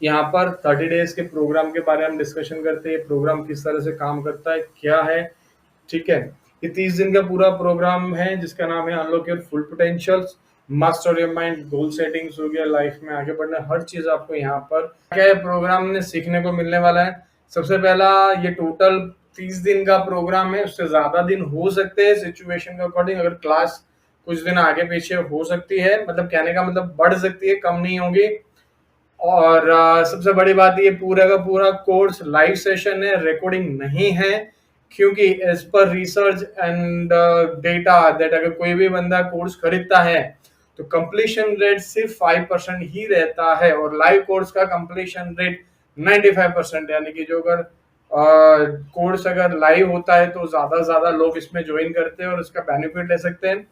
Speaker 1: यहाँ पर 30 डेज के प्रोग्राम के बारे में डिस्कशन करते हैं। प्रोग्राम किस तरह से काम करता है, क्या है, ठीक है। ये 30 दिन का पूरा प्रोग्राम है जिसका नाम है unlock your full potentials, master your mind, goal settings हो गया, लाइफ में आगे बढ़ना, हर चीज आपको यहाँ पर क्या है प्रोग्राम में सीखने को मिलने वाला है। सबसे पहला, ये टोटल 30 दिन का प्रोग्राम है, उससे ज्यादा दिन हो सकते हैं सिचुएशन के अकॉर्डिंग। अगर क्लास कुछ दिन आगे पीछे हो सकती है, मतलब कहने का मतलब बढ़ सकती है, कम नहीं होगी। और सबसे बड़ी बात, ये पूरा का पूरा कोर्स लाइव सेशन है, रिकॉर्डिंग नहीं है, क्योंकि as per research and data that अगर कोई भी बंदा कोर्स खरीदता है तो कंप्लीशन रेट सिर्फ 5% ही रहता है, और लाइव कोर्स का कंप्लीशन रेट 95%। यानी कि जो अगर कोर्स अगर लाइव होता है तो ज्यादा लोग इसमें ज्वाइन करते हैं और इसका बेनिफिट ले सकते हैं।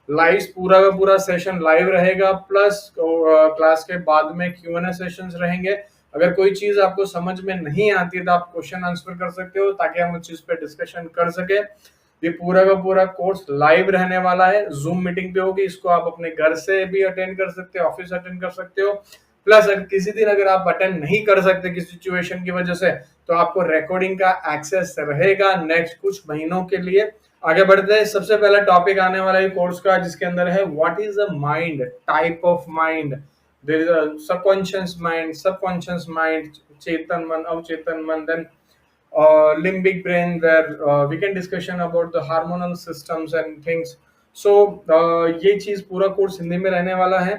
Speaker 1: लाइव पूरा का पूरा सेशन लाइव रहेगा, प्लस क्लास के बाद में Q&A सेशंस रहेंगे। अगर कोई चीज आपको समझ में नहीं आती है तो आप क्वेश्चन आंसर कर सकते हो, ताकि हम उस चीज पे डिस्कशन कर सके। ये पूरा का पूरा कोर्स लाइव रहने वाला है, जूम मीटिंग पे होगी। इसको आप अपने घर से भी अटेंड कर सकते हो, ऑफिस अटेंड कर सकते हो। प्लस अगर किसी दिन अगर आप अटेंड नहीं कर सकते किसी सिचुएशन की वजह से, तो आपको रिकॉर्डिंग का एक्सेस रहेगा नेक्स्ट कुछ महीनों के लिए। आगे बढ़ते हैं, सबसे पहला टॉपिक आने वाला है कोर्स का, जिसके अंदर है what is a mind, type of mind. There is a subconscious mind, चेतन मन, अवचेतन मन, then limbic brain, where we can discussion about the hormonal systems and things. So ये चीज पूरा कोर्स हिंदी में रहने वाला है।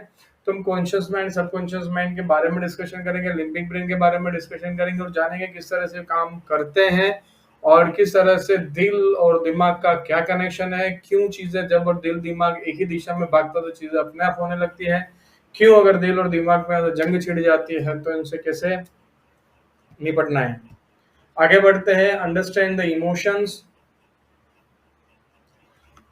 Speaker 1: तुम कॉन्शियस माइंड, सबकॉन्शियस माइंड के बारे में डिस्कशन करेंगे, लिम्बिक ब्रेन के बारे में डिस्कशन करेंगे, और जानेंगे किस तरह से काम करते हैं, और किस तरह से दिल और दिमाग का क्या कनेक्शन है, क्यों चीजें जब और दिल दिमाग एक ही दिशा में भागता तो चीजें अपने आप होने लगती है, क्यों अगर दिल और दिमाग में जंग छिड़ जाती है तो इनसे कैसे निपटना है। आगे बढ़ते हैं, अंडरस्टैंड द इमोशंस।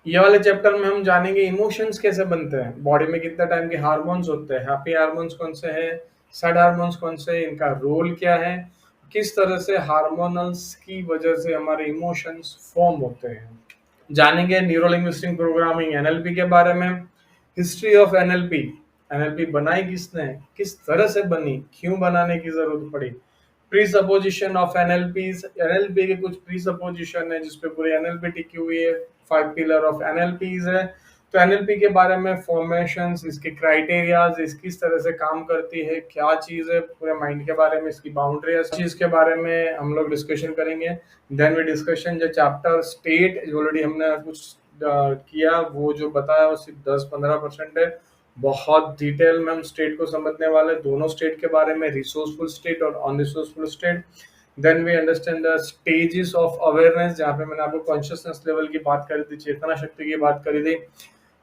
Speaker 1: ये वाले चैप्टर में हम जानेंगे इमोशंस कैसे बनते हैं, बॉडी में कितने टाइम के हार्मोन्स होते हैं, हैप्पी हार्मोन्स कौन से हैं, सैड हार्मोन्स कौन से हैं, इनका रोल क्या है, किस तरह से हार्मोनल्स की वजह से हमारे इमोशंस फॉर्म होते हैं। जानेंगे न्यूरो लिंग्विस्टिक प्रोग्रामिंग, NLP के बारे में, हिस्ट्री ऑफ एनएलपी, एनएलपी बनाई किसने, किस तरह से बनी, क्यों बनाने की जरूरत पड़ी, प्री सपोजिशन ऑफ एनएलपीज, एनएलपी के कुछ प्री सपोजिशन है जिसपे पूरी एनएलपी टिकी हुई है, 5 पिलर ऑफ एनएलपीज है। तो एनएलपी के बारे में फॉर्मेशंस, इसके क्राइटेरियाज, इस किस तरह से काम करती है, क्या चीज है पूरे माइंड के बारे में, इसकी बाउंड्रीज, चीज के बारे में हम लोग डिस्कशन करेंगे। देन वी डिस्कशन जो चैप्टर स्टेट, ऑलरेडी हमने कुछ किया, वो जो बताया वो सिर्फ 10-15% है। बहुत डिटेल में हम स्टेट को समझने वाले, दोनों स्टेट के बारे में, रिसोर्सफुल स्टेट और unresourceful state. Then we understand the stages of awareness, जहाँ पे मैंने आपको कॉन्शियसनेस लेवल की बात करी थी, चेतना शक्ति की बात करी थी,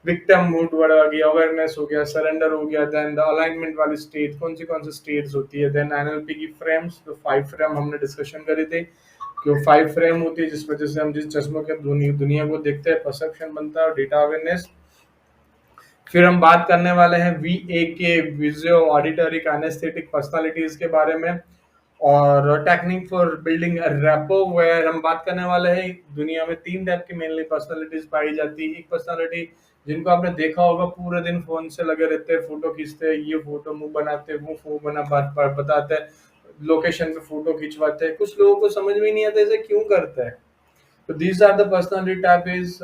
Speaker 1: विक्टिम मूड आ गया, अवेयरनेस हो गया, सरेंडर हो गया, देन द अलाइनमेंट वाली स्टेट, कौन सी स्टेट्स होती है, देन एनएलपी की फ्रेम्स, तो 5 फ्रेम हमने डिस्कशन करी थी कि वो 5 फ्रेम होती है जिस वजह से हम जिस चश्मों के दुनिया को देखते हैं, परसेप्शन बनता है और डेटा अवेयरनेस। फिर हम बात करने वाले हैं वीए के, विजुअल ऑडिटरी काइनेस्थेटिक पर्सनालिटीज के बारे में, और technique for building rapport, where हम बात करने वाले हैं दुनिया में 3 टाइप की मेनली पर्सनालिटीज पाई जाती है। एक पर्सनालिटी जिनको आपने देखा होगा पूरे दिन फोन से लगे रहते हैं, फोटो खींचते हैं, ये फोटो मुंह बनाते हैं, वो फोन बना बात बताते हैं, लोकेशन पे फोटो खिंचवाते हैं, कुछ लोगों को समझ में नहीं आता ऐसे क्यों करते हैं। तो these are the personality type is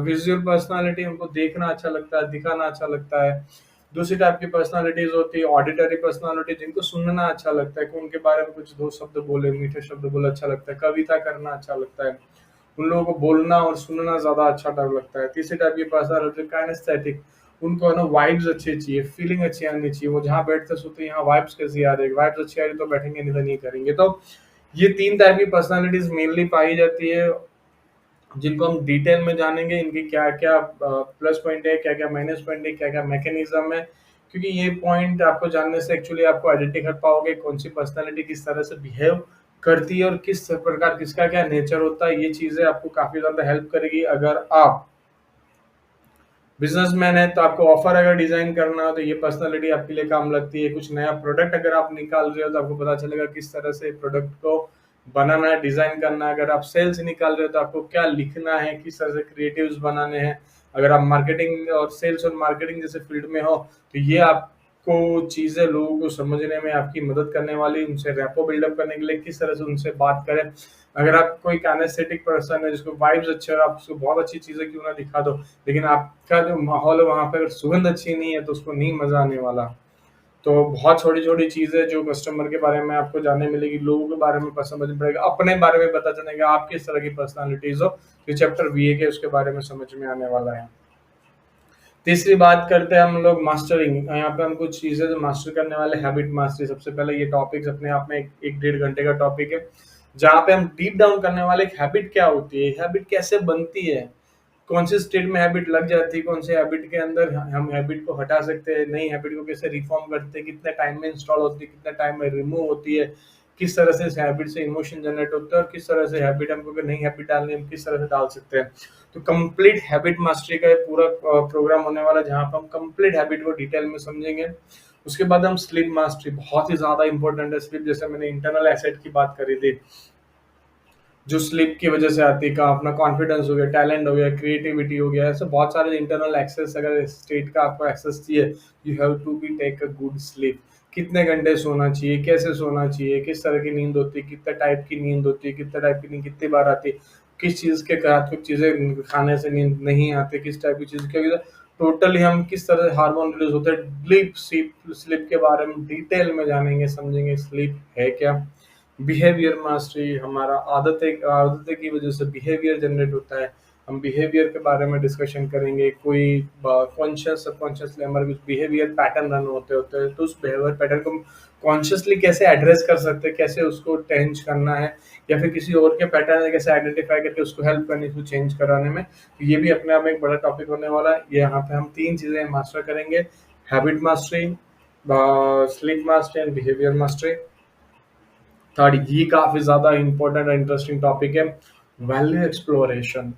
Speaker 1: visual personality, उनको देखना अच्छा लगता है, दिखाना अच्छा लगता है। दूसरी टाइप की पर्सनालिटीज होती है ऑडिटरी पर्सनालिटी, जिनको सुनना अच्छा लगता है, कि उनके बारे में कुछ 2 शब्द बोले, मीठे शब्द बोले अच्छा लगता है, कविता करना अच्छा लगता है, उन लोगों को बोलना और सुनना ज्यादा अच्छा डर लगता है। तीसरी टाइप की पर्सनालिटी काइनेस्थेटिक, उनको है ना वाइब्स अच्छी चाहिए, फीलिंग अच्छी आनी चाहिए, वो जहाँ बैठते सोते यहाँ वाइब्स कैसी आ रही है, वाइब्स अच्छी आ रही तो बैठेंगे, नहीं तो नहीं करेंगे। तो ये 3 टाइप की पर्सनालिटीज मेनली पाई जाती है, जिनको हम डिटेल में जानेंगे, इनके क्या क्या प्लस पॉइंट है, क्या क्या माइनस पॉइंट है, क्या क्या मैकेनिज्म है, क्योंकि ये पॉइंट आपको जानने से एक्चुअली आपको आइडेंटिटी कर पाओगे कौन सी पर्सनालिटी किस तरह से बिहेव करती है और किस प्रकार किसका क्या नेचर होता है। ये चीजें आपको काफी ज्यादा हेल्प करेगी। अगर आप बिजनेसमैन है तो आपको ऑफर अगर डिजाइन करना हो तो ये पर्सनालिटी आपके लिए काम लगती है। कुछ नया प्रोडक्ट अगर आप निकाल रहे हो तो आपको पता चलेगा किस तरह से प्रोडक्ट को बनाना है, डिजाइन करना है। अगर आप सेल्स निकाल रहे हो तो आपको क्या लिखना है, किस तरह से क्रिएटिव्स बनाने हैं। अगर आप मार्केटिंग और सेल्स और मार्केटिंग जैसे फील्ड में हो तो ये आपको चीजें लोगों को समझने में आपकी मदद करने वाली, उनसे रैपो बिल्डअप करने के लिए किस तरह से उनसे बात करें। अगर आप कोई काइनेस्थेटिक पर्सन है जिसको वाइब्स अच्छे और आप उसको बहुत अच्छी चीजें क्यों ना दिखा दो, लेकिन आपका जो माहौल है वहां पे अगर सुगंध अच्छी नहीं है तो उसको नहीं मजा आने वाला। तो बहुत छोटी छोटी चीजें जो कस्टमर के बारे में आपको जानने मिलेगी, लोगों के बारे में समझ पड़ेगा, अपने बारे में पता चलेगा आप किस तरह की पर्सनालिटीज हो। ये चैप्टर बीए के उसके बारे में समझ में आने वाला है। तीसरी बात करते हैं हम लोग मास्टरिंग। यहाँ पे हम कुछ चीजें जो मास्टर करने वाले, हैबिट मास्टरी। सबसे पहले ये टॉपिक्स अपने आप में एक 1-1.5 घंटे का टॉपिक है, जहाँ पे हम डीप डाउन करने वाले हैबिट क्या होती है, हैबिट कैसे बनती है, कौन से स्टेट में हैबिट लग जाती है, कौन से हैबिट के अंदर हम हैबिट को हटा सकते हैं, नई हैबिट को कैसे रिफॉर्म करते हैं, कितने टाइम में इंस्टॉल होती है, कितने टाइम में रिमूव होती है, किस तरह से इस हैबिट से इमोशन जनरेट होता है और किस तरह से हैबिट हमको अगर नई हैबिट डालनी है हम किस तरह से डाल सकते हैं। तो कंप्लीट हैबिट मास्टरी का ये पूरा प्रोग्राम होने वाला है, जहाँ पर हम कंप्लीट हैबिट को डिटेल में समझेंगे। उसके बाद हम स्लीप मास्टरी, बहुत ही ज्यादा इंपॉर्टेंट है स्लीप। जैसे मैंने इंटरनल एसेट की बात करी थी, जो स्लीप की वजह से आती है, का अपना कॉन्फिडेंस हो गया, टैलेंट हो गया, क्रिएटिविटी हो गया, ऐसे बहुत सारे इंटरनल एक्सेस, अगर स्टेट का आपको एक्सेस चाहिए, you have to be take a good sleep. कितने घंटे सोना चाहिए, कैसे सोना चाहिए, किस तरह की नींद होती है, कितने टाइप की नींद होती है, कितने टाइप की नींद कितनी बार आती है, किस चीज के कुछ चीजें खाने से नींद नहीं आती, किस टाइप की चीज, क्योंकि टोटली हम किस तरह से हार्मोन रिलीज होते हैं, डीप स्लीप, स्लीप के बारे में डिटेल में जानेंगे, समझेंगे स्लीप है क्या। बिहेवियर मास्टरी, हमारा आदतें की वजह से बिहेवियर जनरेट होता है, हम बिहेवियर के बारे में डिस्कशन करेंगे। कोई कॉन्शियस सबकॉन्शियसली हमारे कुछ बिहेवियर पैटर्न रन होते होते हैं, तो उस बिहेवियर पैटर्न को कॉन्शियसली कैसे एड्रेस कर सकते हैं, कैसे उसको चेंज करना है, या फिर किसी और के पैटर्न कैसे आइडेंटिफाई करके उसको हेल्प करनी, उसको चेंज कराने में। तो ये भी अपने आप में एक बड़ा टॉपिक होने वाला है। ये यहाँ पे हम 3 चीजें मास्टर करेंगे, habit mastery, sleep mastery and behaviour mastery. Third, ये काफी ज्यादा इंपॉर्टेंट और इंटरेस्टिंग टॉपिक है, वैल्यू एक्सप्लोरेशन।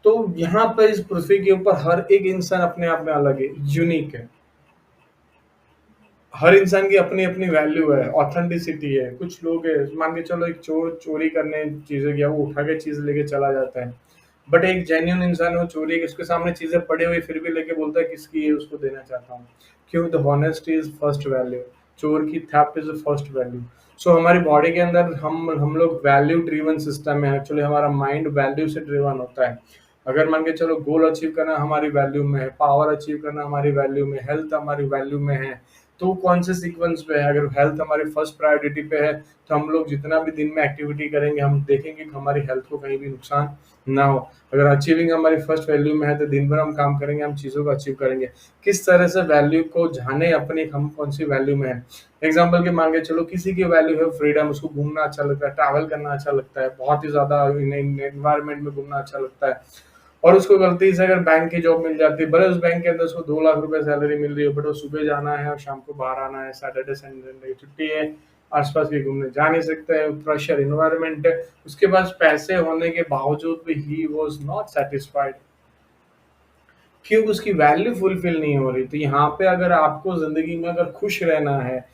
Speaker 1: तो यहाँ पर इस पृथ्वी के ऊपर हर एक इंसान अपने आप में अलग है, यूनिक है। हर इंसान की अपनी अपनी वैल्यू है, ऑथेंटिसिटी है। कुछ लोग है, मान के चलो एक चोर चोरी करने चीजें गया, वो उठा के चीज लेके चला जाता है, बट एक जेन्युइन इंसान वो चोरी है कि उसके सामने चीज़ें पड़ी हुई फिर भी लेके बोलता है किसकी है उसको देना चाहता हूँ। क्यों? The honesty is first value. चोर की theft is the first value. So हमारी बॉडी के अंदर हम लोग वैल्यू ड्रिवन सिस्टम है। एक्चुअली हमारा माइंड वैल्यू से ड्रिवन होता है। अगर मान के चलो गोल अचीव करना हमारी वैल्यू में है, पावर अचीव करना हमारी वैल्यू में, हेल्थ हमारी वैल्यू में है, तो वो कौन से सीक्वेंस पे है? अगर हेल्थ हमारी फर्स्ट प्रायोरिटी पे है, तो हम लोग जितना भी दिन में एक्टिविटी करेंगे, हम देखेंगे कि हमारी हेल्थ को कहीं भी नुकसान ना हो। अगर अचीविंग हमारी फर्स्ट वैल्यू में है, तो दिन भर हम काम करेंगे, हम चीज़ों को अचीव करेंगे। किस तरह से वैल्यू को जाने अपनी हम कौन सी वैल्यू में है। एग्जाम्पल के मान के चलो किसी की वैल्यू है फ्रीडम, उसको घूमना अच्छा लगता है, ट्रैवल करना अच्छा लगता है, बहुत ही ज़्यादा एनवायरनमेंट में घूमना अच्छा लगता है। और उसको गलती से अगर बैंक की जॉब मिल जाती है, भले उस बैंक के अंदर उसको 2 लाख रुपए सैलरी मिल रही है, बट वो सुबह जाना है और शाम को बाहर आना है, सैटरडे संडे की छुट्टी है, आसपास के घूमने जा नहीं सकते है, प्रेशर इन्वायरमेंट है, उसके पास पैसे होने के बावजूद भी ही वॉज नॉट सेटिस्फाइड। क्यों? उसकी वैल्यू फुलफिल नहीं हो रही। तो यहाँ पे अगर आपको जिंदगी में अगर खुश रहना है,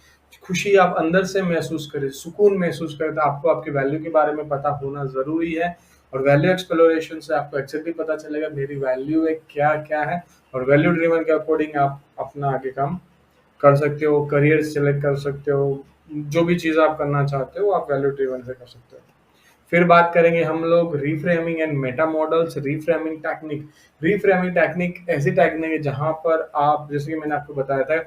Speaker 1: खुशी आप अंदर से महसूस करें, सुकून महसूस करें, तो आपको आपकी वैल्यू के बारे में पता होना ज़रूरी है। और वैल्यू एक्सप्लोरेशन से आपको एक्चुअली पता चलेगा मेरी वैल्यू है क्या है, और वैल्यू ड्रिवन के अकॉर्डिंग आप अपना आगे काम कर सकते हो, करियर सेलेक्ट कर सकते हो, जो भी चीज़ आप करना चाहते हो, आप वैल्यू ड्रिवन से कर सकते हो। फिर बात करेंगे हम लोग reframing and Meta models. Reframing technique ऐसी टेक्निक है जहां पर आप, जैसे कि मैंने आपको बताया था,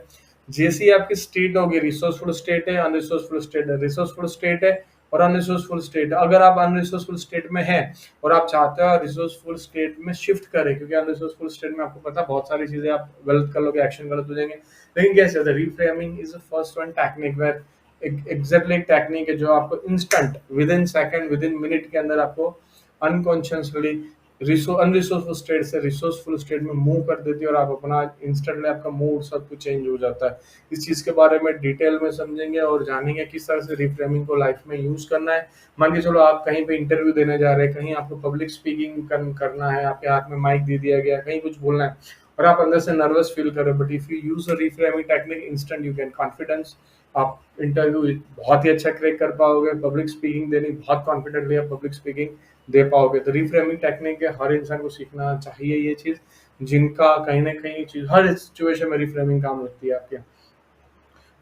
Speaker 1: जैसी आपकी स्टेट होगी, रिसोर्सफुल स्टेट है, अनरिसोर्सफुल स्टेट है, रिसोर्सफुल स्टेट है और अनरिसोर्सफुल स्टेट है। अगर आप अनरिसोर्सफुल स्टेट में हैं और आप चाहते हो रिसोर्सफुल स्टेट में शिफ्ट करें, क्योंकि अनरिसोर्सफुल स्टेट में आपको पता है बहुत सारी चीजें आप गलत कर लोगे, एक्शन गलत हो जाएंगे। लेकिन कैसे होता है? Reframing is the first one technique where exactly एक टेक्निक है जो आपको instant, within second, within minute के अंदर आपको अनकॉन्शियसली अनरिसोर्सफुल स्टेट से रिसोर्सफुल स्टेट में मूव कर देती है, और आप अपना इंस्टेंटली आपका मूड सब कुछ चेंज हो जाता है। इस चीज़ के बारे में डिटेल में समझेंगे और जानेंगे किस तरह से रिफ्रेमिंग को लाइफ में यूज़ करना है। मान के चलो आप कहीं पे इंटरव्यू देने जा रहे हैं, कहीं आपको पब्लिक स्पीकिंग करना है, आपके हाथ में माइक दे दिया गया, कहीं कुछ बोलना है और आप अंदर से नर्वस फील कर रहे हो, but if you use a reframing technique, instant you gain confidence. आप इंटरव्यू बहुत ही अच्छा क्रैक कर पाओगे, पब्लिक स्पीकिंग देनी बहुत कॉन्फिडेंटली आप पब्लिक स्पीकिंग दे पाओगे। तो रिफ्रेमिंग टेक्निक है, हर इंसान को सीखना चाहिए ये चीज़, जिनका कहीं ना कहीं चीज़ हर सिचुएशन में रिफ्रेमिंग काम लगती है आपके।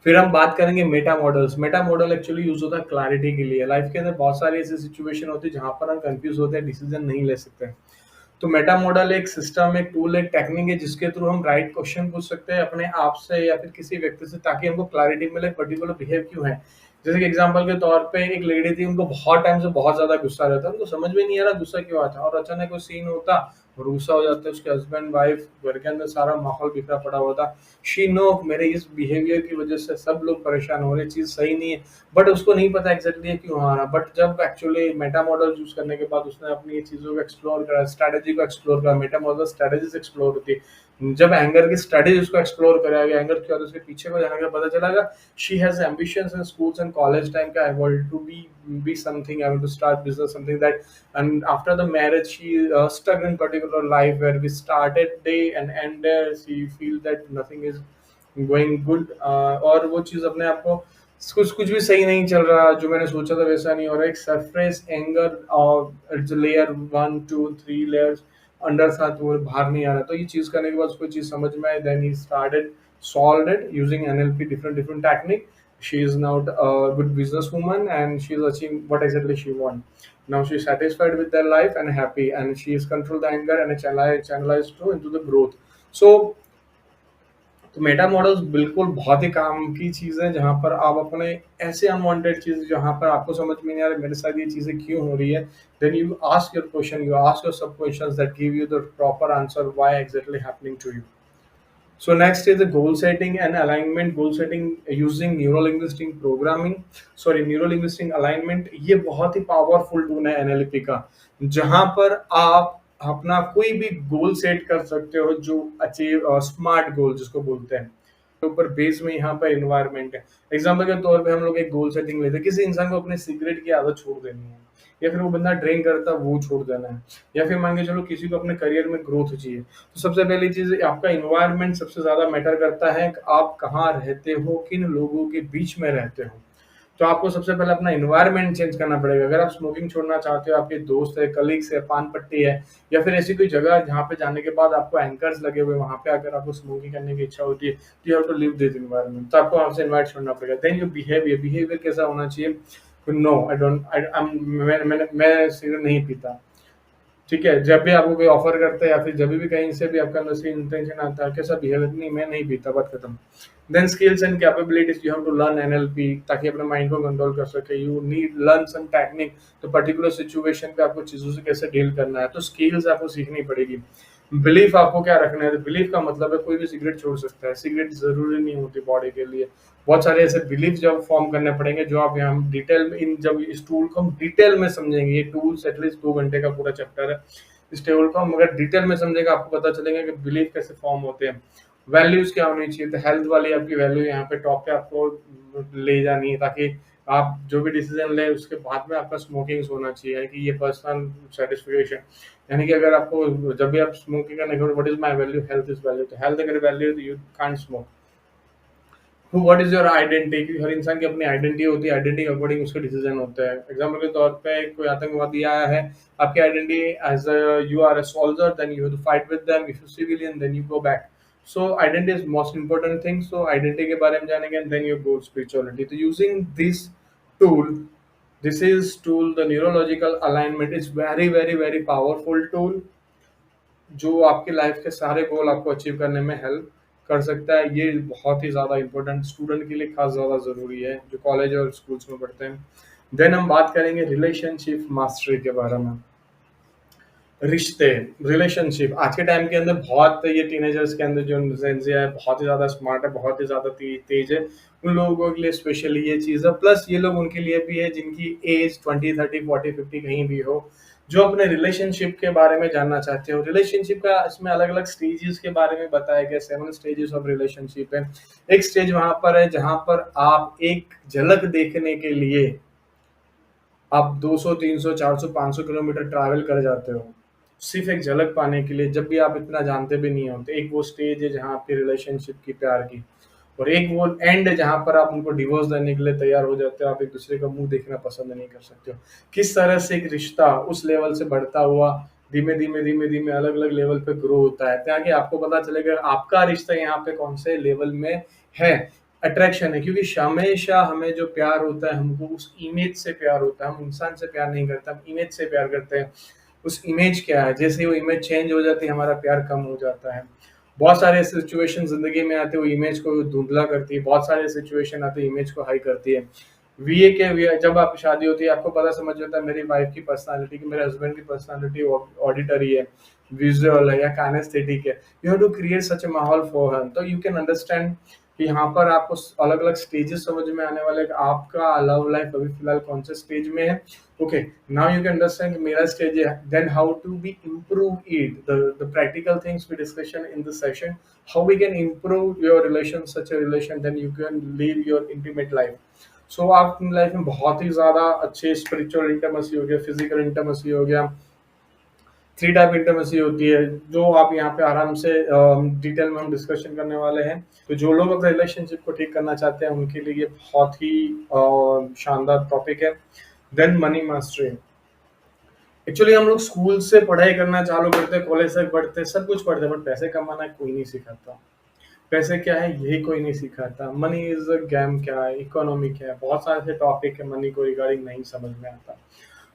Speaker 1: फिर हम बात करेंगे Meta models. Meta model actually use होता है क्लैरिटी के लिए। लाइफ के अंदर बहुत सारी ऐसी सिचुएशन होती है जहां पर हम कंफ्यूज होते हैं, डिसीजन नहीं ले सकते। तो मेटा मॉडल एक सिस्टम, एक टूल, एक टेक्निक है जिसके थ्रू हम राइट क्वेश्चन पूछ सकते हैं अपने आप से या फिर किसी व्यक्ति से, ताकि हमको क्लैरिटी मिले पर्टिकुलर बिहेव क्यों है। जैसे कि एग्जांपल के तौर पे एक लेडी थी, उनको बहुत टाइम से बहुत ज्यादा गुस्सा रहता, उनको समझ में नहीं आ रहा गुस्सा क्यों आता, और अचानक कोई सीन होता और गुस्सा हो जाते, उसके हस्बैंड वाइफ, घर के अंदर सारा माहौल बिखरा पड़ा हुआ था। शी नो मेरे इस बिहेवियर की वजह से सब लोग परेशान हो रहे, चीज सही नहीं है, बट उसको नहीं पता एग्जैक्टली क्यों आ रहा। बट जब एक्चुअली मेटा मॉडल यूज करने के बाद उसने अपनी ये चीजों को एक्सप्लोर करा, स्ट्रेटेजी को एक्सप्लोर करा, मेटा मॉडल स्ट्रेटेजीज एक्सप्लोर होती है। जब एंगर की स्ट्रेटेजी उसको एक्सप्लोर कराया गया, एंगर क्या होता है उसके पीछे को जाने का पता चला, she has ambitions in schools and college time ka I want to be something, I want to start business, something that, and after the marriage she stuck in particular life where we started day and end there, she feel that nothing is going good, और वो चीज अपने आप को कुछ कुछ भी सही नहीं चल रहा, जो मैंने सोचा था वैसा नहीं हो रहा, एक सरफेस एंगर और लेयर 1 2 3 लेयर्स अंडर था, तो वो बाहर नहीं आ रहा। तो ये चीज करने के बाद उसको चीज समझ में आई, then he started solved it using NLP, different technique. She is now a good businesswoman and she is achieving what exactly she want. Now she is satisfied with their life and happy, and she is control the anger and channelized to into the growth. So तो Meta models बिल्कुल बहुत ही काम की चीज़ है, जहाँ पर आप अपने ऐसे अनवांटेड चीज़ जहाँ पर आपको समझ में नहीं आ रहा मेरे साथ ये चीज़ें क्यों हो रही है, then you ask your question, you ask your sub questions that give you the proper answer why exactly happening to you. So next is the goal setting and alignment. Goal setting using neuro linguistic programming, sorry neuro linguistic alignment, ये बहुत ही powerful tool है NLP का, जहां पर आप अपना कोई भी गोल सेट कर सकते हो, जो अचीव स्मार्ट गोल जिसको बोलते हैं, के ऊपर बेस में यहाँ पर इन्वायरमेंट है। एग्जाम्पल के तौर पे हम लोग एक गोल सेटिंग लेते हैं, किसी इंसान को अपने सिगरेट की आदत छोड़ देनी है, या फिर वो बंदा ड्रिंक करता है वो छोड़ देना है, या फिर मान के चलो किसी को अपने करियर में ग्रोथ चाहिए, तो सबसे पहली चीज आपका इन्वायरमेंट सबसे ज्यादा मैटर करता है कि आप कहाँ रहते हो, किन लोगों के बीच में रहते हो। तो आपको सबसे पहले अपना एनवायरनमेंट चेंज करना पड़ेगा। अगर आप स्मोकिंग छोड़ना चाहते हो, आपके दोस्त है, कलीग्स है, पान पट्टी है, या फिर ऐसी कोई जगह है जहाँ पे जाने के बाद आपको एंकर्स लगे हुए हैं, वहाँ पे अगर आपको स्मोकिंग करने की इच्छा होती है, तो you have to leave this environment. तो आपको वहाँ से इन्वाइट छोड़ना पड़ेगा। देन योर बिहेवियर कैसा होना चाहिए? नो, आई डोंट आई आई मैं सिगरेट नहीं पीता। ठीक है, जब भी आपको कोई ऑफर करता है या फिर जब भी कहीं से भी आपका अंदर से इंटेंशन आता है, कैसा बिहेवियर? नहीं, मैं नहीं पीता, बात खत्म। Then skills and capabilities, you have to learn NLP ताकि अपने माइंड को कंट्रोल कर सके। You need learn some technique, तो पर्टिकुलर सिचुएशन पे आपको चीजों से कैसे डील करना है, तो स्किल्स आपको सीखनी पड़ेगी। बिलीफ आपको क्या रखना है? बिलीफ का मतलब है कोई भी सिगरेट छोड़ सकता है, सिगरेट जरूरी नहीं होती बॉडी के लिए। बहुत सारे ऐसे बिलीफ जब फॉर्म करने पड़ेंगे, जो आप यहाँ डिटेल में, इन जब इस टूल को हम डिटेल में समझेंगे, ये टूल्स एटलीस्ट 2 घंटे का पूरा चैप्टर है इस टेबल को हम अगर डिटेल में समझेगा, आपको पता चलेगा कि बिलीफ कैसे फॉर्म होते हैं, वैल्यूज क्या होनी चाहिए। तो हेल्थ वाली आपकी वैल्यू यहाँ पे टॉप पे आपको ले जानी है, ताकि आप जो भी डिसीजन ले उसके बाद में आपका स्मोकिंग होना चाहिए कि ये पर्सनल सेटिस्फिकेशन। यानी कि अगर आपको जब भी आप स्मोकिंग करने के, what is my value? Health is value. तो हेल्थ अगर वैल्यू, तो you can't smoke. What is your identity? हर इंसान की अपनी आइडेंटिटी होती है, आइडेंटिटी के अकॉर्डिंग उसके डिसीजन होते हैं। एग्जाम्पल के तौर पे कोई आतंकवादी आया है, आपकी identity as you are a soldier, then you have to fight with them. If you civilian, then you go back. So identity is most important thing. So identity के बारे में जानेंगे, देन यू गो स्पिरिचुअलिटी। तो using this tool, this is tool, the neurological alignment is very very very powerful tool, जो आपकी life के सारे गोल आपको अचीव करने में हेल्प कर सकता है। ये बहुत ही ज़्यादा इंपॉर्टेंट स्टूडेंट के लिए खास ज़्यादा ज़रूरी है जो कॉलेज और स्कूल्स में पढ़ते हैं। देन हम बात करेंगे रिलेशनशिप मास्टरी के बारे में। रिश्ते, रिलेशनशिप आज के टाइम के अंदर बहुत, ये टीनेजर्स के अंदर जो जेंज़ी है बहुत ही ज़्यादा स्मार्ट है, बहुत ही ज़्यादा तेज है। उन लोगों के लिए स्पेशली ये चीज़ है, प्लस ये लोग उनके लिए भी है जिनकी एज 20, 30, 40, 50 कहीं भी हो, जो अपने रिलेशनशिप के बारे में जानना चाहते हो। रिलेशनशिप का इसमें अलग अलग स्टेजेस के बारे में बताया गया, 7 स्टेजेस ऑफ रिलेशनशिप है। एक स्टेज वहां पर है जहां पर आप एक झलक देखने के लिए आप 200, 300, 400, 500 किलोमीटर ट्रैवल कर जाते हो, सिर्फ एक झलक पाने के लिए, जब भी आप इतना जानते भी नहीं होते। एक वो स्टेज है जहाँ आपकी रिलेशनशिप की, प्यार की, और एक वो एंड है जहाँ पर आप उनको डिवोर्स देने के लिए तैयार हो जाते हो, आप एक दूसरे का मुंह देखना पसंद नहीं कर सकते हो। किस तरह से एक रिश्ता उस लेवल से बढ़ता हुआ धीमे धीमे धीमे धीमे अलग अलग लेवल पे ग्रो होता है, ताकि आपको पता चलेगा आपका रिश्ता यहाँ पे कौन से लेवल में है। अट्रैक्शन है, क्योंकि हमेशा हमें जो प्यार होता है, हमको उस इमेज से प्यार होता है। हम इंसान से प्यार नहीं करते, हम इमेज से प्यार करते हैं। उस इमेज क्या है, जैसे वो इमेज चेंज हो जाती है, हमारा प्यार कम हो जाता है। बहुत सारे सिचुएशन जिंदगी में आते हैं, वो इमेज को धुंधला करती है। बहुत सारे सिचुएशन आते हैं, इमेज को हाई करती है। जब आपकी शादी होती है, आपको पता समझ जाता है मेरी वाइफ की पर्सनालिटी की, मेरे हस्बैंड की पर्सनालिटी ऑडिटरी है, विजुअल है या काइनेस्थेटिक है। You have to create such a माहौल फॉर हर, तो यू कैन अंडरस्टैंड कि यहाँ पर आपको अलग अलग स्टेजेस समझ में आने वाले हैं कि आपका लव लाइफ अभी फिलहाल कौन से स्टेज में है। Okay, now you can understand मेरा stage है, then how to be improve it, the practical things we discussion in this session, how we can improve your relation, such a relation, then you can live your intimate life। So आप अपनी life में बहुत ही ज्यादा अच्छे spiritual intimacy हो गया, physical intimacy हो गया, 3 टाइप इंटीमेसी होती है, जो आप यहाँ पे आराम से डिटेल में हम डिस्कशन करने वाले हैं। तो जो लोग अपने रिलेशनशिप को ठीक करना चाहते हैं, उनके लिए ये बहुत ही शानदार टॉपिक है। Then money mastery. एक्चुअली हम लोग स्कूल से पढ़ाई करना चालू करते हैं, कॉलेज से पढ़ते हैं, सब कुछ पढ़ते हैं, बट पैसे कमाना कोई नहीं सिखाता। पैसे क्या है यही कोई नहीं सिखाता। मनी इज अ गेम क्या है, इकोनॉमी क्या है, बहुत सारे ऐसे टॉपिक है मनी को रिगार्डिंग नहीं समझ में आता।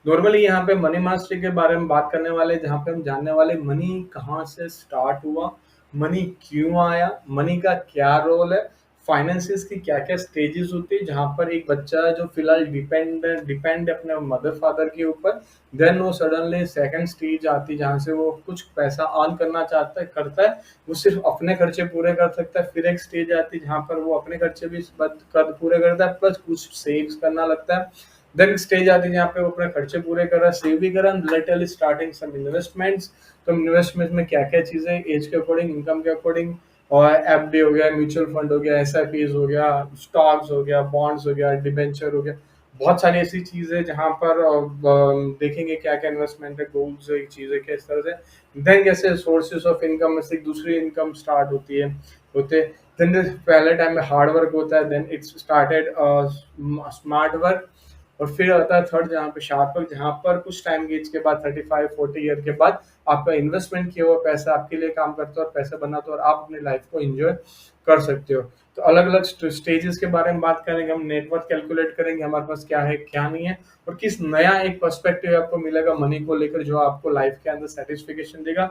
Speaker 1: नॉर्मली यहाँ पे मनी मास्टरी के बारे में बात करने वाले, जहाँ पे हम जानने वाले मनी कहाँ से स्टार्ट हुआ, मनी क्यों आया, मनी का क्या रोल है, फाइनेंसिस की क्या क्या स्टेजेस होती है, जहाँ पर एक बच्चा जो फिलहाल डिपेंड अपने मदर फादर के ऊपर, देन वो सडनली सेकंड स्टेज आती है जहाँ से वो कुछ पैसा अर्न करना चाहता है, करता है, वो सिर्फ अपने खर्चे पूरे कर सकता है। फिर एक स्टेज आती है जहाँ पर वो अपने खर्चे भी पूरे करता है, प्लस कुछ सेव्स करना लगता है। देन स्टेज आती है जहाँ पे वो अपने खर्चे पूरे कर रहा है, सेव भी कर रहा है, लिटरली स्टार्टिंग सम इन्वेस्टमेंट्स। तो इन्वेस्टमेंट में क्या क्या चीजें, एज के अकॉर्डिंग, इनकम के अकॉर्डिंग, और एफडी हो गया, म्यूचुअल फंड हो गया, एसआईपीज हो गया, स्टॉक्स हो गया, बॉन्ड्स हो गया, डिबेंचर हो गया। बहुत सारी ऐसी चीज है जहाँ पर देखेंगे क्या क्या इन्वेस्टमेंट है, गोल्स है, चीजें किस तरह से, देन कैसे सोर्सेस ऑफ इनकम में से एक दूसरी इनकम स्टार्ट होती है, होते देन पहले टाइम में हार्ड वर्क होता है, then it's started smart work, और फिर आता है थर्ड जहाँ पे शार्प वर्क, जहाँ पर कुछ टाइम की एज के बाद 35-40 ईयर के बाद आपका इन्वेस्टमेंट किया हुआ पैसा आपके लिए काम करता है और पैसा बनाता है और आप अपनी लाइफ को एंजॉय कर सकते हो। तो अलग अलग स्टेजेस के बारे में बात करेंगे, हम नेटवर्क कैलकुलेट करेंगे हमारे पास क्या है क्या नहीं है, और किस नया एक पर्सपेक्टिव आपको मिलेगा मनी को लेकर जो आपको लाइफ के अंदर सेटिस्फेक्शन देगा।